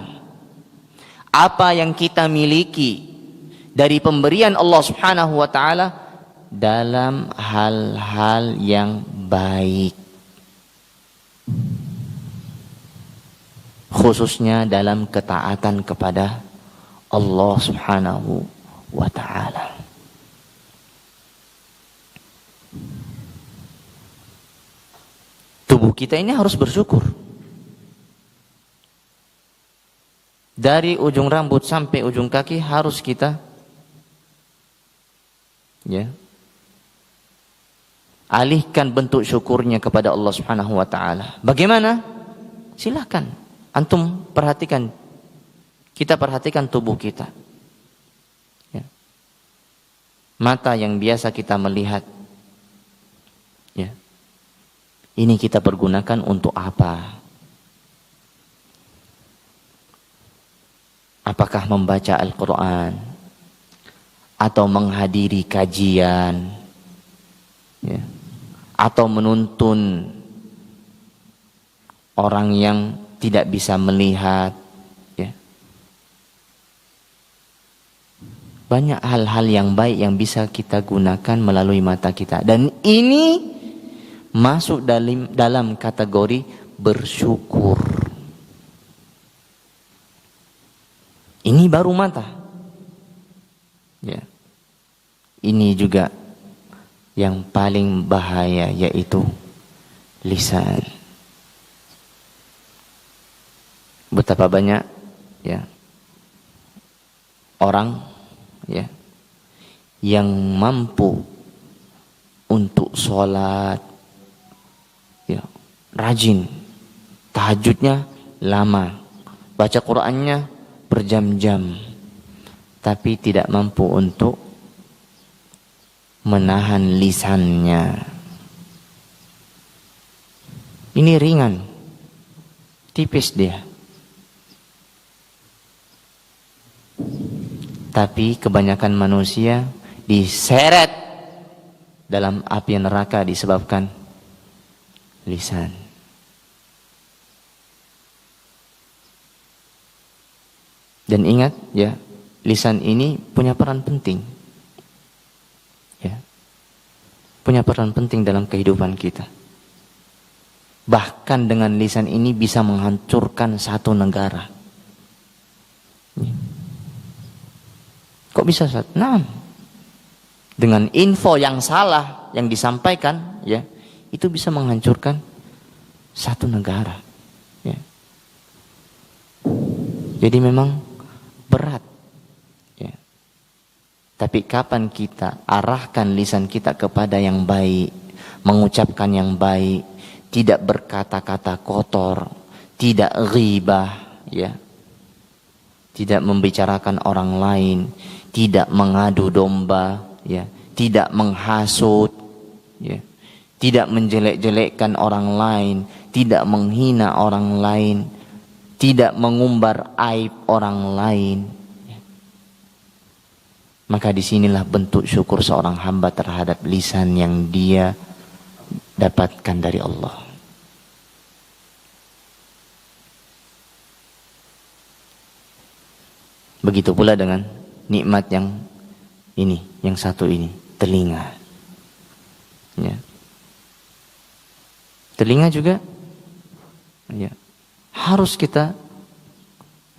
apa yang kita miliki dari pemberian Allah Subhanahu wa taala dalam hal-hal yang baik. Khususnya dalam ketaatan kepada Allah Subhanahu wa ta'ala. Tubuh kita ini harus bersyukur. Dari ujung rambut sampai ujung kaki harus kita, ya, alihkan bentuk syukurnya kepada Allah Subhanahu wa ta'ala. Bagaimana? Silakan antum perhatikan. Kita perhatikan tubuh kita. Ya. Mata yang biasa kita melihat. Ya. Ini kita pergunakan untuk apa? Apakah membaca Al-Quran? Atau menghadiri kajian? Ya. Atau menuntun orang yang tidak bisa melihat? Banyak hal-hal yang baik yang bisa kita gunakan melalui mata kita. Dan ini masuk dalam kategori bersyukur. Ini baru mata. Ya. Ini juga yang paling bahaya, yaitu lisan. Betapa banyak, ya, orang, ya, yang mampu untuk sholat, ya, rajin, tahajudnya lama, baca Qur'annya berjam-jam, tapi tidak mampu untuk menahan lisannya. Ini ringan, tipis dia. Tapi kebanyakan manusia diseret dalam api neraka disebabkan lisan. Dan ingat, ya, lisan ini punya peran penting. Ya. Punya peran penting dalam kehidupan kita. Bahkan dengan lisan ini bisa menghancurkan satu negara. Ya. Kok bisa, Ustaz? Nah, dengan info yang salah yang disampaikan, ya, itu bisa menghancurkan satu negara. Ya. Jadi memang berat. Ya. Tapi kapan kita arahkan lisan kita kepada yang baik, mengucapkan yang baik, tidak berkata-kata kotor, tidak ghibah, ya, tidak membicarakan orang lain, tidak mengadu domba, ya, tidak menghasut, ya, tidak menjelek-jelekkan orang lain, tidak menghina orang lain, tidak mengumbar aib orang lain. Ya. Maka disinilah bentuk syukur seorang hamba terhadap lisan yang dia dapatkan dari Allah. Begitu pula dengan nikmat yang ini, yang satu ini, telinga. Ya. Telinga juga ya, harus kita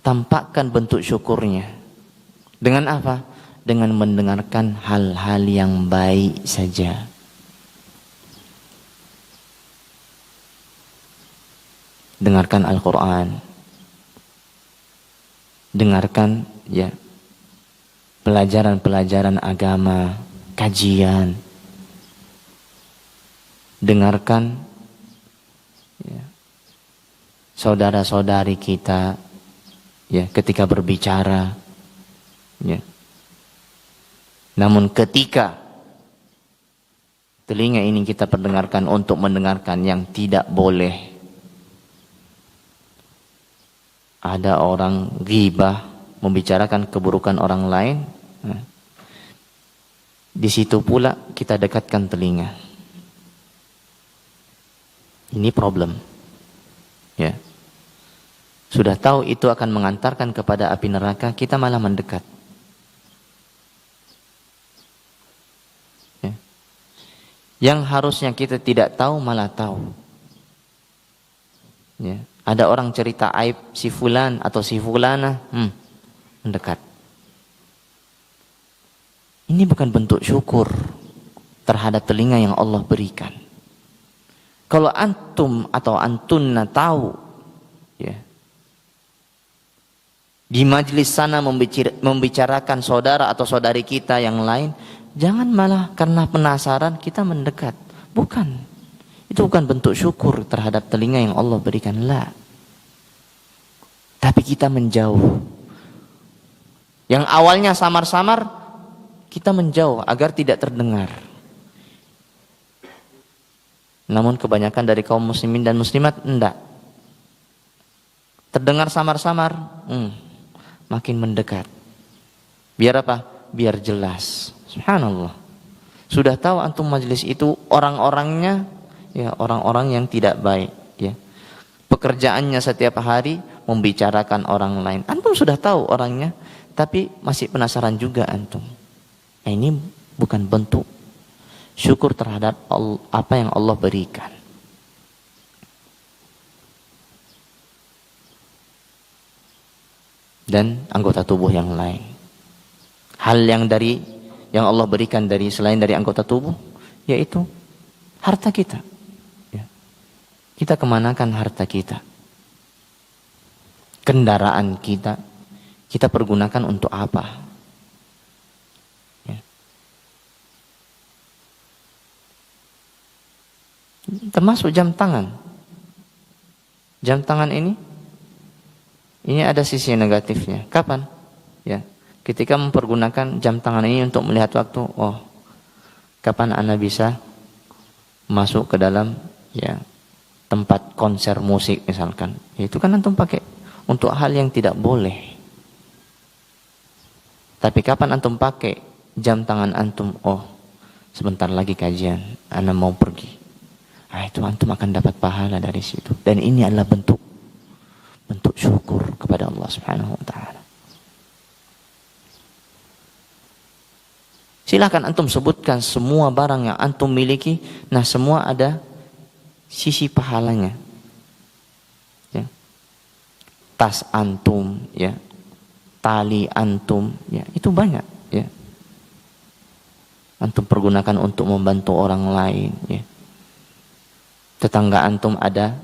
tampakkan bentuk syukurnya. Dengan apa? Dengan mendengarkan hal-hal yang baik saja. Dengarkan Al-Quran. Dengarkan ya pelajaran-pelajaran agama, kajian. Dengarkan ya, saudara-saudari kita ya ketika berbicara ya. Namun ketika telinga ini kita perdengarkan untuk mendengarkan yang tidak boleh, ada orang ghibah membicarakan keburukan orang lain, nah, di situ pula kita dekatkan telinga. Ini problem. Ya. Sudah tahu itu akan mengantarkan kepada api neraka, kita malah mendekat. Ya. Yang harusnya kita tidak tahu malah tahu. Ya. Ada orang cerita aib si fulan atau si fulana, mendekat. Ini bukan bentuk syukur terhadap telinga yang Allah berikan. Kalau antum atau antunna tahu, ya, di majlis sana membicarakan saudara atau saudari kita yang lain, jangan malah karena penasaran kita mendekat. Bukan. Itu bukan bentuk syukur terhadap telinga yang Allah berikan. La. Tapi kita menjauh. Yang awalnya samar-samar, kita menjauh agar tidak terdengar. Namun kebanyakan dari kaum muslimin dan muslimat enggak. Terdengar samar-samar, makin mendekat. Biar apa? Biar jelas. Subhanallah. Sudah tahu antum majlis itu orang-orangnya ya orang-orang yang tidak baik, ya. Pekerjaannya setiap hari membicarakan orang lain. Antum sudah tahu orangnya, tapi masih penasaran juga antum. Nah, ini bukan bentuk syukur terhadap apa yang Allah berikan. Dan anggota tubuh yang lain. Hal yang Allah berikan dari selain dari anggota tubuh, yaitu harta kita. Kita kemanakan harta kita? Kendaraan kita, kita pergunakan untuk apa? Ya. Termasuk jam tangan. Jam tangan ini ada sisi negatifnya. Kapan? Ya, ketika mempergunakan jam tangan ini untuk melihat waktu. Oh, kapan Anda bisa masuk ke dalam ya tempat konser musik misalkan, itu kan antum pakai untuk hal yang tidak boleh. Tapi kapan antum pakai jam tangan antum? Oh, sebentar lagi kajian, ana mau pergi. Itu antum akan dapat pahala dari situ. Dan ini adalah bentuk syukur kepada Allah Subhanahu wa taala. Silakan antum sebutkan semua barang yang antum miliki, nah semua ada sisi pahalanya. Ya. Tas antum, ya, tali antum, ya, itu banyak, ya. Antum pergunakan untuk membantu orang lain, ya. Tetangga antum ada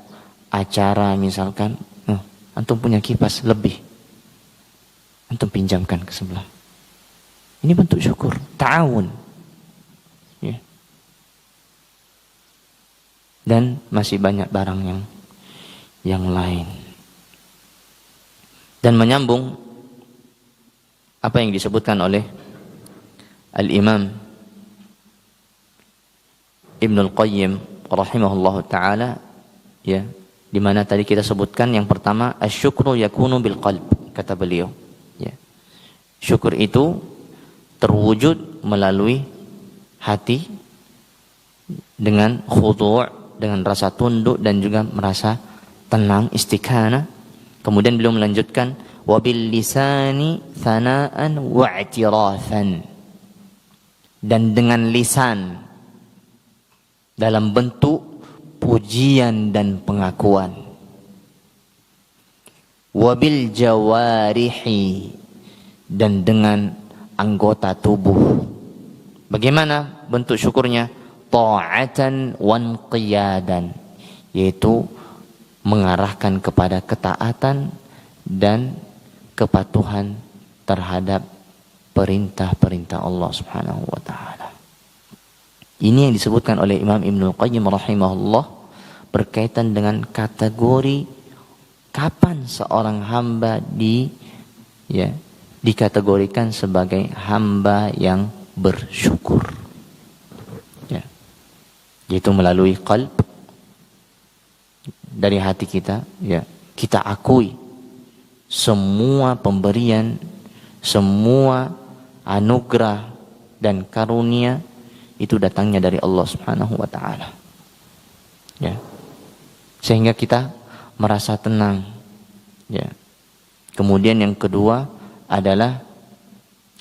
acara misalkan, antum punya kipas lebih, antum pinjamkan ke sebelah. Ini bentuk syukur, ta'awun. Ya. Dan masih banyak barang yang lain. Dan menyambung apa yang disebutkan oleh Al-Imam Ibnul Qayyim rahimahullahu taala, ya, di mana tadi kita sebutkan yang pertama asyukru yakunu bil qalb, kata beliau, ya. Syukur itu terwujud melalui hati, dengan khudu', dengan rasa tunduk dan juga merasa tenang, istiqanah. Kemudian beliau melanjutkan wabil lisani thana'an wa'tirafan, dan dengan lisan dalam bentuk pujian dan pengakuan. Wabil jawarihi, dan dengan anggota tubuh. Bagaimana bentuk syukurnya? Ta'atan wan qiyadan, yaitu mengarahkan kepada ketaatan dan kepatuhan terhadap perintah-perintah Allah Subhanahu wa taala. Ini yang disebutkan oleh Imam Ibnul Qayyim rahimahullah berkaitan dengan kategori kapan seorang hamba dikategorikan sebagai hamba yang bersyukur. Ya. Yaitu melalui qalb, dari hati kita, ya, kita akui semua pemberian, semua anugerah dan karunia itu datangnya dari Allah Subhanahu wa taala. Ya. Sehingga kita merasa tenang. Ya. Kemudian yang kedua adalah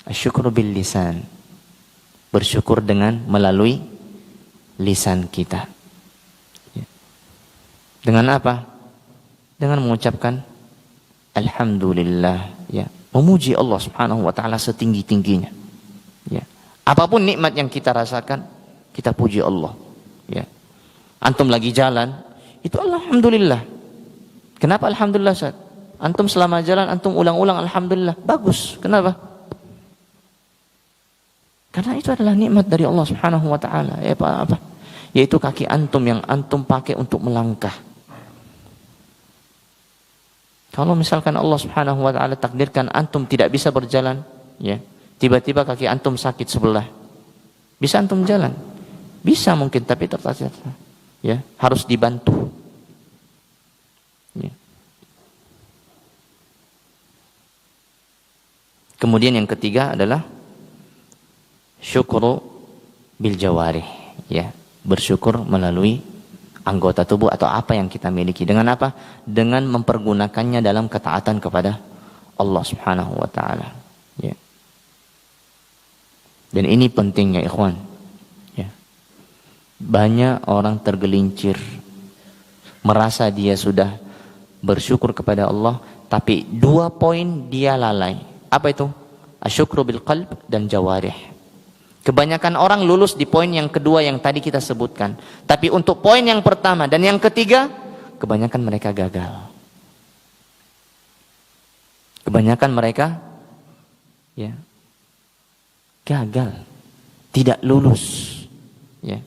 asyukru bil lisan. Bersyukur dengan melalui lisan kita. Ya. Dengan apa? Dengan mengucapkan alhamdulillah, ya, memuji Allah Subhanahu wa taala setinggi-tingginya. Ya. Apapun nikmat yang kita rasakan, kita puji Allah. Ya. Antum lagi jalan, itu alhamdulillah. Kenapa alhamdulillah, Ustaz? Antum selama jalan antum ulang-ulang alhamdulillah. Bagus. Kenapa? Karena itu adalah nikmat dari Allah Subhanahu wa taala. Ya, apa? Yaitu kaki antum yang antum pakai untuk melangkah. Kalau misalkan Allah Subhanahu wa taala takdirkan antum tidak bisa berjalan, ya, tiba-tiba kaki antum sakit sebelah. Bisa antum jalan? Bisa mungkin, tapi terpaksa, ya, harus dibantu. Ya. Kemudian yang ketiga adalah syukru bil jawarih, ya, bersyukur melalui anggota tubuh atau apa yang kita miliki. Dengan apa? Dengan mempergunakannya dalam ketaatan kepada Allah Subhanahu wa taala. Ya. Dan ini penting ya ikhwan. Ya. Banyak orang tergelincir merasa dia sudah bersyukur kepada Allah, tapi 2 poin dia lalai. Apa itu? Asyukru bil qalb dan jawarih. Kebanyakan orang lulus di poin yang kedua yang tadi kita sebutkan. Tapi untuk poin yang pertama dan yang ketiga, kebanyakan mereka gagal. Kebanyakan mereka, ya, gagal, tidak lulus. Ya.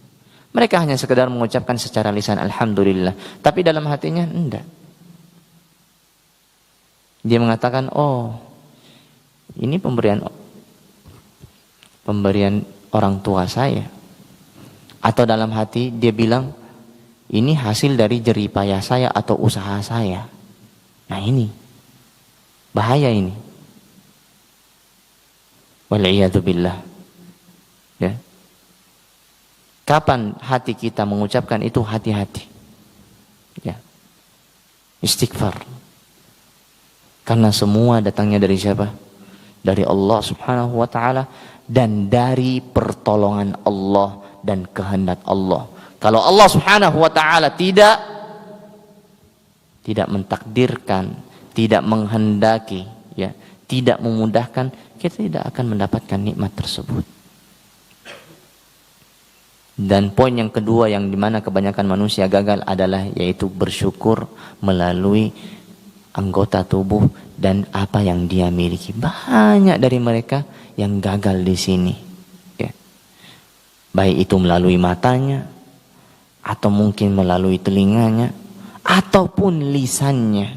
Mereka hanya sekedar mengucapkan secara lisan alhamdulillah, tapi dalam hatinya enggak. Dia mengatakan, oh, ini pemberian orang tua saya. Atau dalam hati dia bilang, ini hasil dari jerih payah saya atau usaha saya. Nah ini, bahaya ini. Wal'iyadzubillah. Ya. Kapan hati kita mengucapkan itu, hati-hati. Ya. Istighfar. Karena semua datangnya dari siapa? Dari Allah Subhanahu wa taala dan dari pertolongan Allah dan kehendak Allah. Kalau Allah Subhanahu wa taala tidak mentakdirkan, tidak menghendaki, ya, tidak memudahkan, kita tidak akan mendapatkan nikmat tersebut. Dan poin yang kedua yang dimana kebanyakan manusia gagal adalah yaitu bersyukur melalui anggota tubuh dan apa yang dia miliki. Banyak dari mereka yang gagal di sini, ya. Baik itu melalui matanya, atau mungkin melalui telinganya, ataupun lisannya.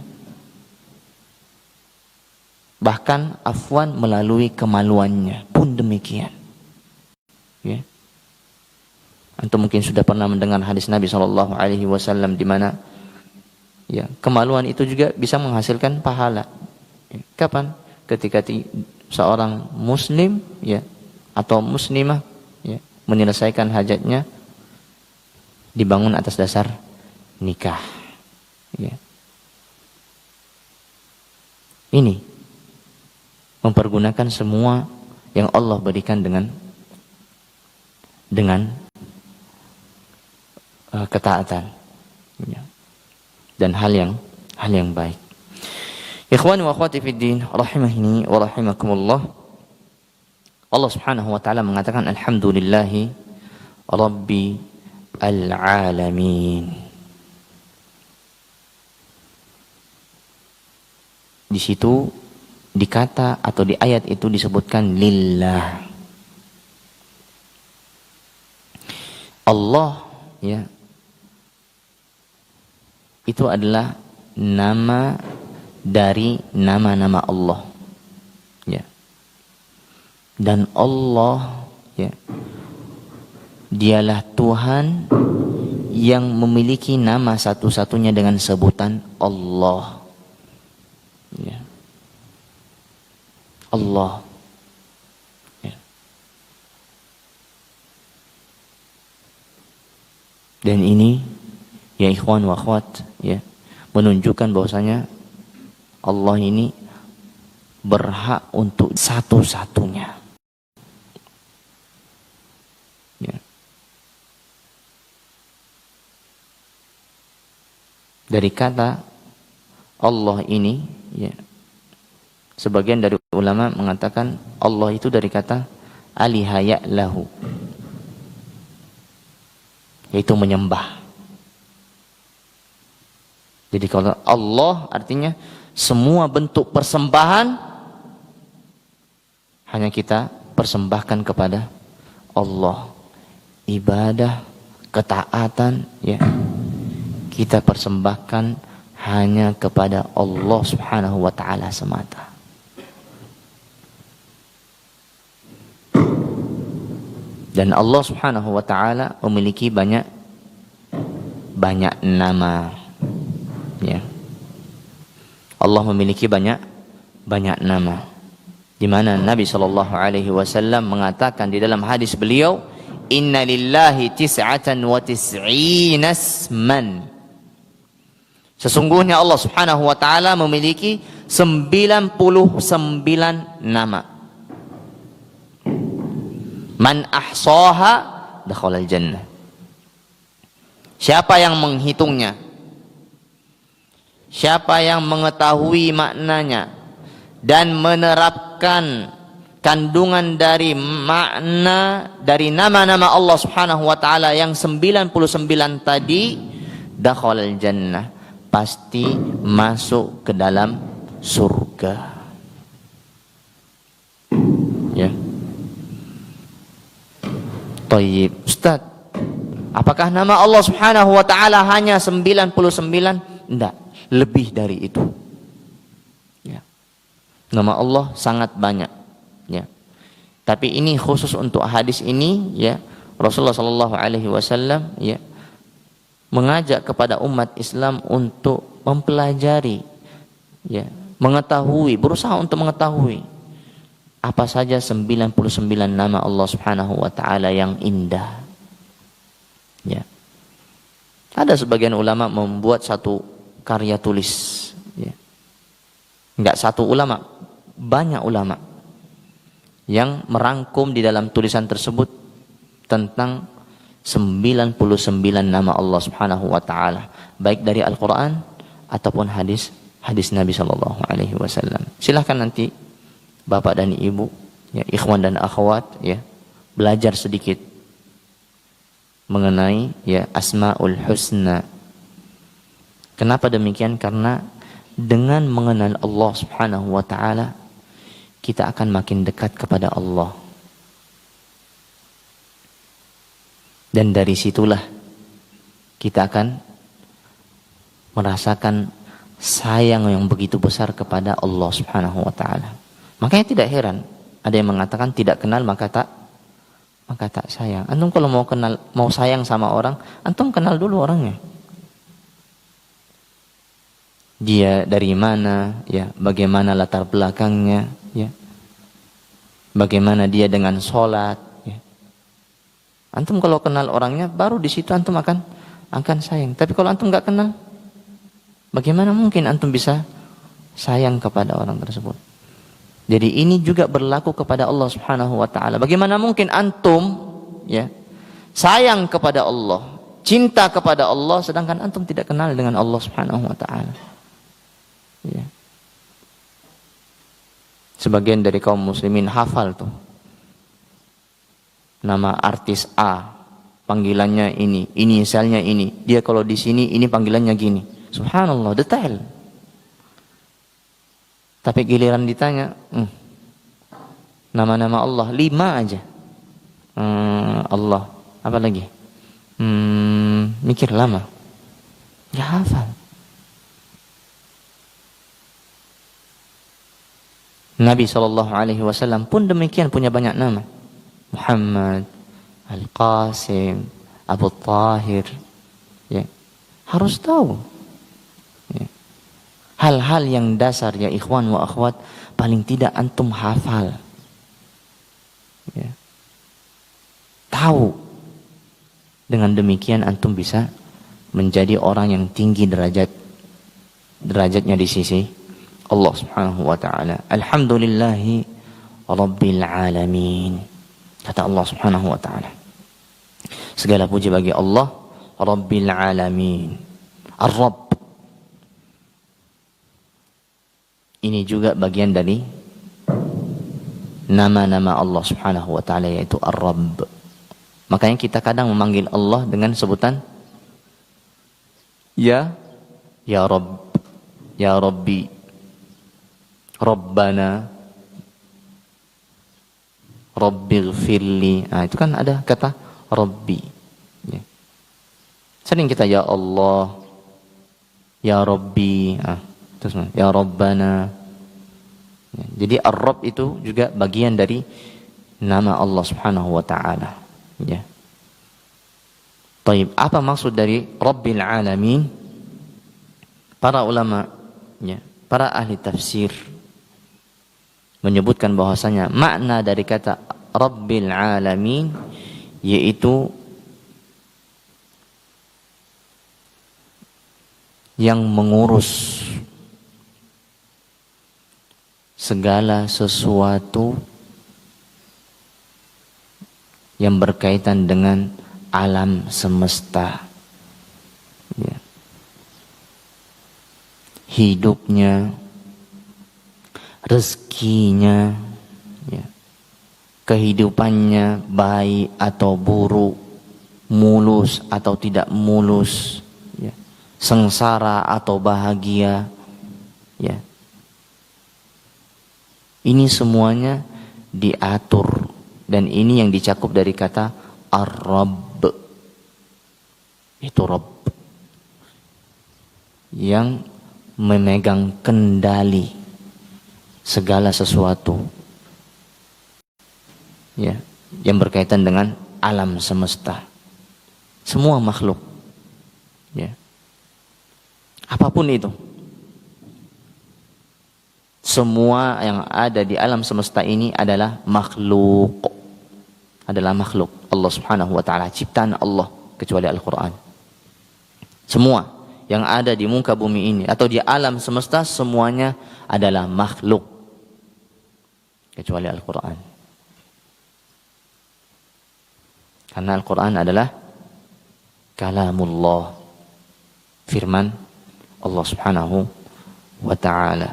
Bahkan afwan melalui kemaluannya pun demikian. Ya. Antum mungkin sudah pernah mendengar hadis Nabi SAW di mana, ya, kemaluan itu juga bisa menghasilkan pahala. Ya. Kapan? Ketika seorang muslim, ya, atau muslimah, ya, menyelesaikan hajatnya dibangun atas dasar nikah. Ya. Ini mempergunakan semua yang Allah berikan dengan ketaatan, ya. Dan hal yang baik. Ikhwani wa akhwati fid din, rahimahini wa rahimakumullah. Allah Subhanahu wa taala mengatakan alhamdulillahi rabbil alamin. Di situ di kata atau di ayat itu disebutkan lillah. Allah, ya, itu adalah nama dari nama-nama Allah, ya. Dan Allah, ya, dialah Tuhan yang memiliki nama satu-satunya dengan sebutan Allah, ya. Allah, ya. Dan ini, ya ikhwan wa akhwat, ya, menunjukkan bahwasanya Allah ini berhak untuk satu-satunya, ya. Dari kata Allah ini, ya, sebagian dari ulama mengatakan Allah itu dari kata alihaya lahu, yaitu menyembah. Jadi kalau Allah artinya semua bentuk persembahan hanya kita persembahkan kepada Allah. Ibadah, ketaatan, ya, kita persembahkan hanya kepada Allah Subhanahu wa taala semata. Dan Allah Subhanahu wa taala memiliki banyak nama, ya. Allah memiliki banyak nama, di mana Nabi sallallahu alaihi wasallam mengatakan di dalam hadis beliau, "Inna lillahi tis'atan wa tis'ina isman." Sesungguhnya Allah Subhanahu wa taala memiliki 99 nama. Man ahsaha dakhalal jannah. Siapa yang menghitungnya, siapa yang mengetahui maknanya dan menerapkan kandungan dari makna dari nama-nama Allah Subhanahu wa taala yang 99 tadi, dakhalal jannah, pasti masuk ke dalam surga. Ya. Tayyib, Ustaz, apakah nama Allah Subhanahu wa taala hanya 99? Enggak, lebih dari itu. Ya. Nama Allah sangat banyak, ya. Tapi ini khusus untuk hadis ini, ya. Rasulullah sallallahu alaihi wasallam, ya, mengajak kepada umat Islam untuk mempelajari, ya, mengetahui, berusaha untuk mengetahui apa saja 99 nama Allah Subhanahu wa taala yang indah. Ya. Ada sebagian ulama membuat satu karya tulis, ya. Enggak satu ulama, banyak ulama yang merangkum di dalam tulisan tersebut tentang 99 nama Allah Subhanahu wa taala, baik dari Al-Qur'an ataupun hadis Nabi sallallahu alaihi wasallam. Silahkan nanti Bapak dan Ibu, ya, ikhwan dan akhwat, ya, belajar sedikit mengenai, ya, Asmaul Husna. Kenapa demikian? Karena dengan mengenal Allah Subhanahu wa taala, kita akan makin dekat kepada Allah. Dan dari situlah kita akan merasakan sayang yang begitu besar kepada Allah Subhanahu wa taala. Makanya tidak heran ada yang mengatakan tidak kenal maka tak sayang. Antum kalau mau sayang sama orang, antum kenal dulu orangnya. Dia dari mana, ya, bagaimana latar belakangnya, ya. Bagaimana dia dengan sholat, ya. Antum kalau kenal orangnya, baru di situ antum akan akan sayang. Tapi kalau antum nggak kenal, bagaimana mungkin antum bisa sayang kepada orang tersebut? Jadi ini juga berlaku kepada Allah Subhanahu wa taala. Bagaimana mungkin antum ya sayang kepada Allah, cinta kepada Allah sedangkan antum tidak kenal dengan Allah Subhanahu wa taala? Ya. Sebagian dari kaum muslimin hafal tuh nama artis A, panggilannya ini, inisialnya ini. Dia kalau di sini ini panggilannya gini. Subhanallah, detail. Tapi giliran ditanya, nama-nama Allah 5 aja. Allah, apa lagi? Mikir lama. Ya hafal. Nabi SAW pun demikian, punya banyak nama. Muhammad, Al-Qasim, Abu Tahir. Ya. Harus tahu. Ya. Hal-hal yang dasar ya ikhwan wa akhwat, paling tidak antum hafal. Ya. Tahu. Dengan demikian antum bisa menjadi orang yang tinggi derajatnya di sisi Allah Subhanahu wa taala. Alhamdulillahi rabbil alamin. Kata Allah Subhanahu wa taala. Segala puji bagi Allah Rabbil alamin. Ar-Rabb. Ini juga bagian dari nama-nama Allah Subhanahu wa taala, yaitu Ar-Rabb. Makanya kita kadang memanggil Allah dengan sebutan ya Rabb, ya Rabbi, Rabbana, Rabbighfirli. Nah, itu kan ada kata Rabbi. Ya. Sering kita ya Allah, ya Rabbi, terus ya Rabbana. Ya, jadi Ar-Rabb itu juga bagian dari nama Allah Subhanahu wa taala. Ya. Baik, apa maksud dari Rabbil Alamin? Para ulama, ya, para ahli tafsir menyebutkan bahwasanya makna dari kata Rabbil Alamin yaitu yang mengurus segala sesuatu yang berkaitan dengan alam semesta, ya. Hidupnya, rezekinya, ya. Kehidupannya baik atau buruk, mulus atau tidak mulus, ya. Sengsara atau bahagia, ya. Ini semuanya diatur, dan ini yang dicakup dari kata Ar-Rabb. Itu Rabb yang memegang kendali segala sesuatu, ya, yang berkaitan dengan alam semesta, semua makhluk, ya, apapun itu, semua yang ada di alam semesta ini adalah makhluk, Allah Subhanahu wa taala, ciptaan Allah, kecuali Al-Quran. Semua yang ada di muka bumi ini atau di alam semesta semuanya adalah makhluk, kecuali Al-Quran. Karena Al-Quran adalah kalamullah, firman Allah Subhanahu wa ta'ala.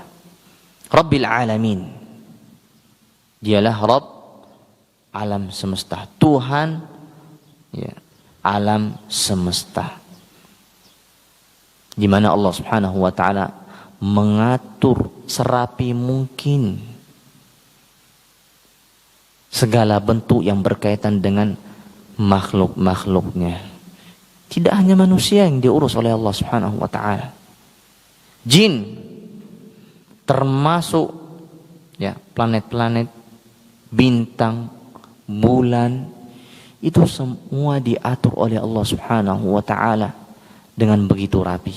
Rabbil alamin, dialah Rabb alam semesta, Tuhan, ya, alam semesta, di mana Allah Subhanahu wa ta'ala mengatur serapi mungkin segala bentuk yang berkaitan dengan makhluk-makhluknya. Tidak hanya manusia yang diurus oleh Allah Subhanahu wa ta'ala, jin termasuk, ya, planet-planet, bintang, bulan, itu semua diatur oleh Allah Subhanahu wa ta'ala dengan begitu rapi.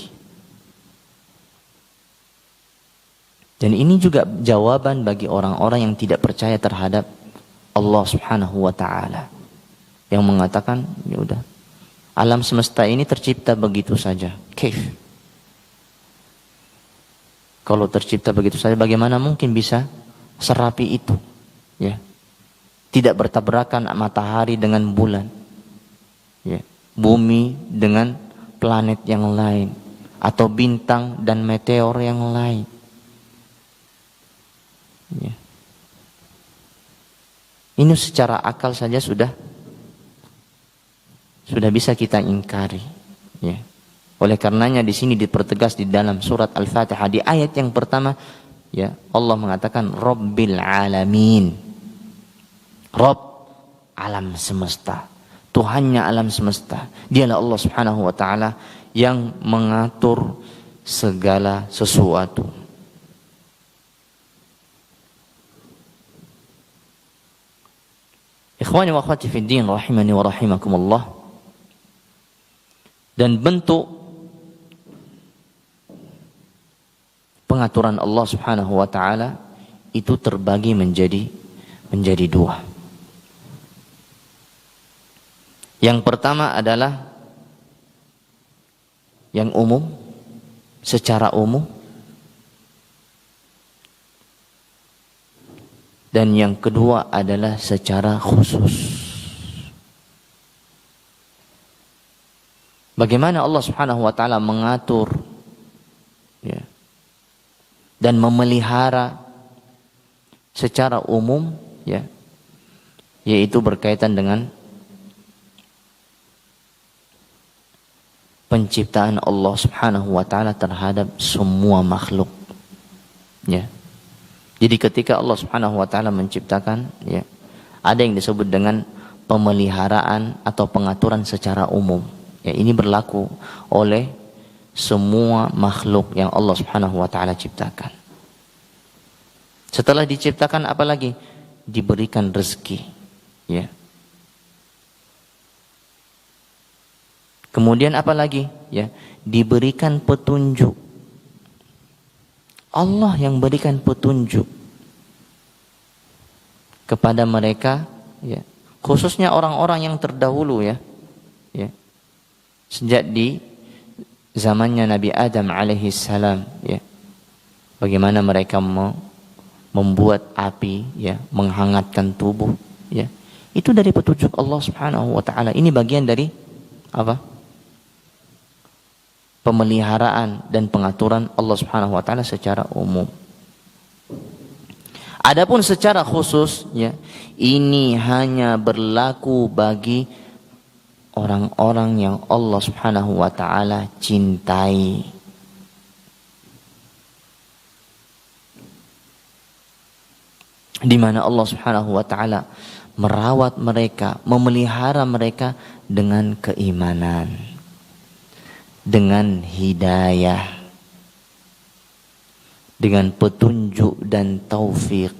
Dan ini juga jawaban bagi orang-orang yang tidak percaya terhadap Allah Subhanahu wa ta'ala, yang mengatakan, ya udah, Alam semesta ini tercipta begitu saja. Kaif? Kalau tercipta begitu saja, bagaimana mungkin bisa serapi itu? Ya. Tidak bertabrakan matahari dengan bulan. Ya. Bumi dengan planet yang lain. Atau bintang dan meteor yang lain. Ya. Ini secara akal saja sudah bisa kita ingkari. Ya. Oleh karenanya di sini dipertegas di dalam surat Al-Fatihah di ayat yang pertama, ya, Allah mengatakan Rabbil Alamin. Rabb, alam semesta. Tuhannya alam semesta. Dialah Allah Subhanahu wa taala yang mengatur segala sesuatu. Ikhwani wa akhwati fid din rahimani wa rahimakumullah. Dan bentuk pengaturan Allah Subhanahu wa taala itu terbagi menjadi dua. Yang pertama adalah yang umum, secara umum. Dan yang kedua adalah secara khusus. Bagaimana Allah Subhanahu wa taala mengatur, ya, dan memelihara secara umum, ya, yaitu berkaitan dengan penciptaan Allah Subhanahu wa taala terhadap semua makhluk. Ya. Jadi ketika Allah Subhanahu wa taala menciptakan, ya, ada yang disebut dengan pemeliharaan atau pengaturan secara umum. Ya, ini berlaku oleh semua makhluk yang Allah Subhanahu wa taala ciptakan. Setelah diciptakan apa lagi? Diberikan rezeki, ya. Kemudian apa lagi? Ya, diberikan petunjuk. Allah yang berikan petunjuk kepada mereka, ya, khususnya orang-orang yang terdahulu, ya. Ya. Sejak di zamannya Nabi Adam alaihi salam, ya. Bagaimana mereka membuat api, ya, menghangatkan tubuh, ya. Itu dari petunjuk Allah Subhanahu wa taala. Ini bagian dari apa? Pemeliharaan dan pengaturan Allah Subhanahu wa taala secara umum. Adapun secara khusus, ya, ini hanya berlaku bagi orang-orang yang Allah Subhanahu wa taala cintai. Di mana Allah Subhanahu wa taala merawat mereka, memelihara mereka dengan keimanan, dengan hidayah, dengan petunjuk dan taufik.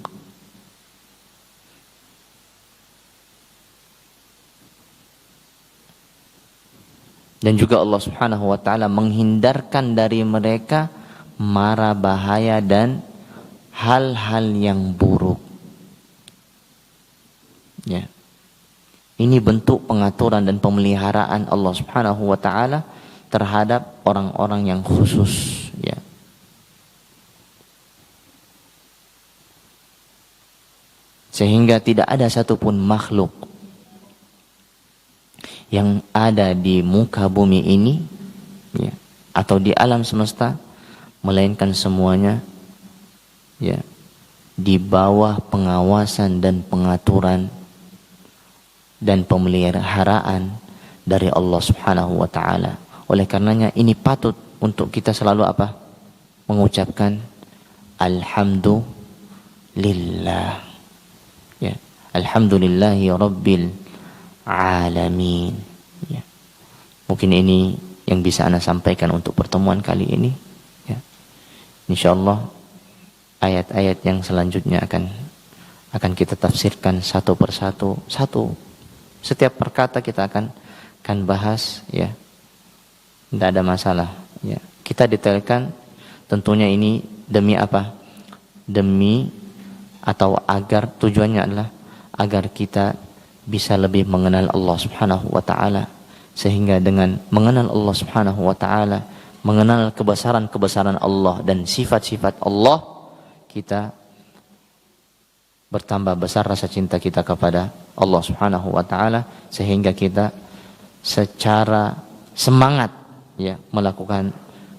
Dan juga Allah Subhanahu wa taala menghindarkan dari mereka mara bahaya dan hal-hal yang buruk. Ya. Ini bentuk pengaturan dan pemeliharaan Allah Subhanahu wa taala terhadap orang-orang yang khusus, ya. Sehingga tidak ada satupun makhluk yang ada di muka bumi ini, ya, atau di alam semesta, melainkan semuanya, ya, di bawah pengawasan dan pengaturan dan pemeliharaan dari Allah Subhanahu wa taala. Oleh karenanya ini patut untuk kita selalu apa? Mengucapkan alhamdulillah. Ya, alhamdulillahi rabbil alamin. Ya. Mungkin ini yang bisa Ana sampaikan untuk pertemuan kali ini, ya. Insyaallah ayat-ayat yang selanjutnya akan kita tafsirkan satu persatu, setiap perkata kita akan bahas, ya. Tidak ada masalah, ya. Kita detailkan tentunya ini demi apa? Demi atau agar tujuannya adalah agar kita bisa lebih mengenal Allah Subhanahu wa taala Sehingga dengan mengenal Allah Subhanahu wa taala, mengenal kebesaran-kebesaran Allah dan sifat-sifat Allah, kita bertambah besar rasa cinta kita kepada Allah Subhanahu wa taala, sehingga kita secara semangat ya melakukan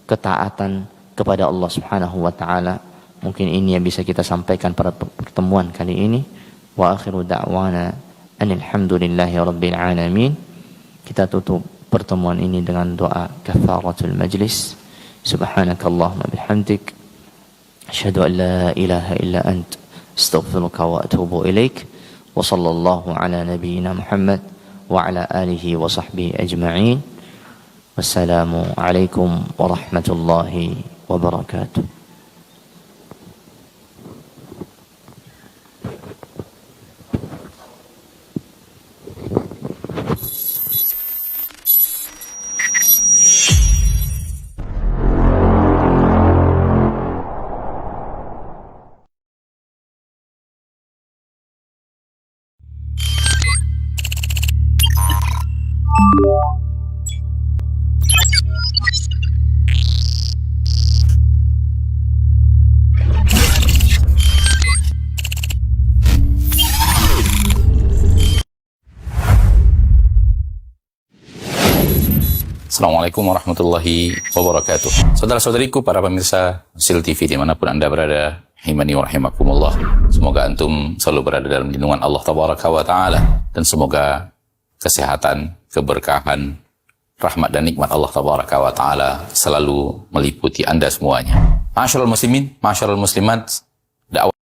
ketaatan kepada Allah Subhanahu wa taala. Mungkin ini yang bisa kita sampaikan pada pertemuan kali ini. Wa akhiru da'wana anil hamdulillahi rabbil alamin. Kita tutup pertemuan ini dengan doa kafaratul majlis. Subhanakallahumma bihamdik, asyhadu an la ilaha illa ant, astaghfiruka wa atubu ilaik. Wa sallallahu ala nabiyyina Muhammad wa ala alihi wa sahbihi ajma'in. Wassalamu alaikum warahmatullahi wabarakatuh. Assalamualaikum warahmatullahi wabarakatuh. Saudara-saudariku, para pemirsa Sil TV dimanapun Anda berada, rahimani wa rahimakumullah. Semoga antum selalu berada dalam lindungan Allah Tabaraka wa Ta'ala, dan semoga kesehatan, keberkahan, rahmat dan nikmat Allah Tabaraka wa Ta'ala selalu meliputi Anda semuanya. Ma'asyiral muslimin, ma'asyiral muslimat, dakwah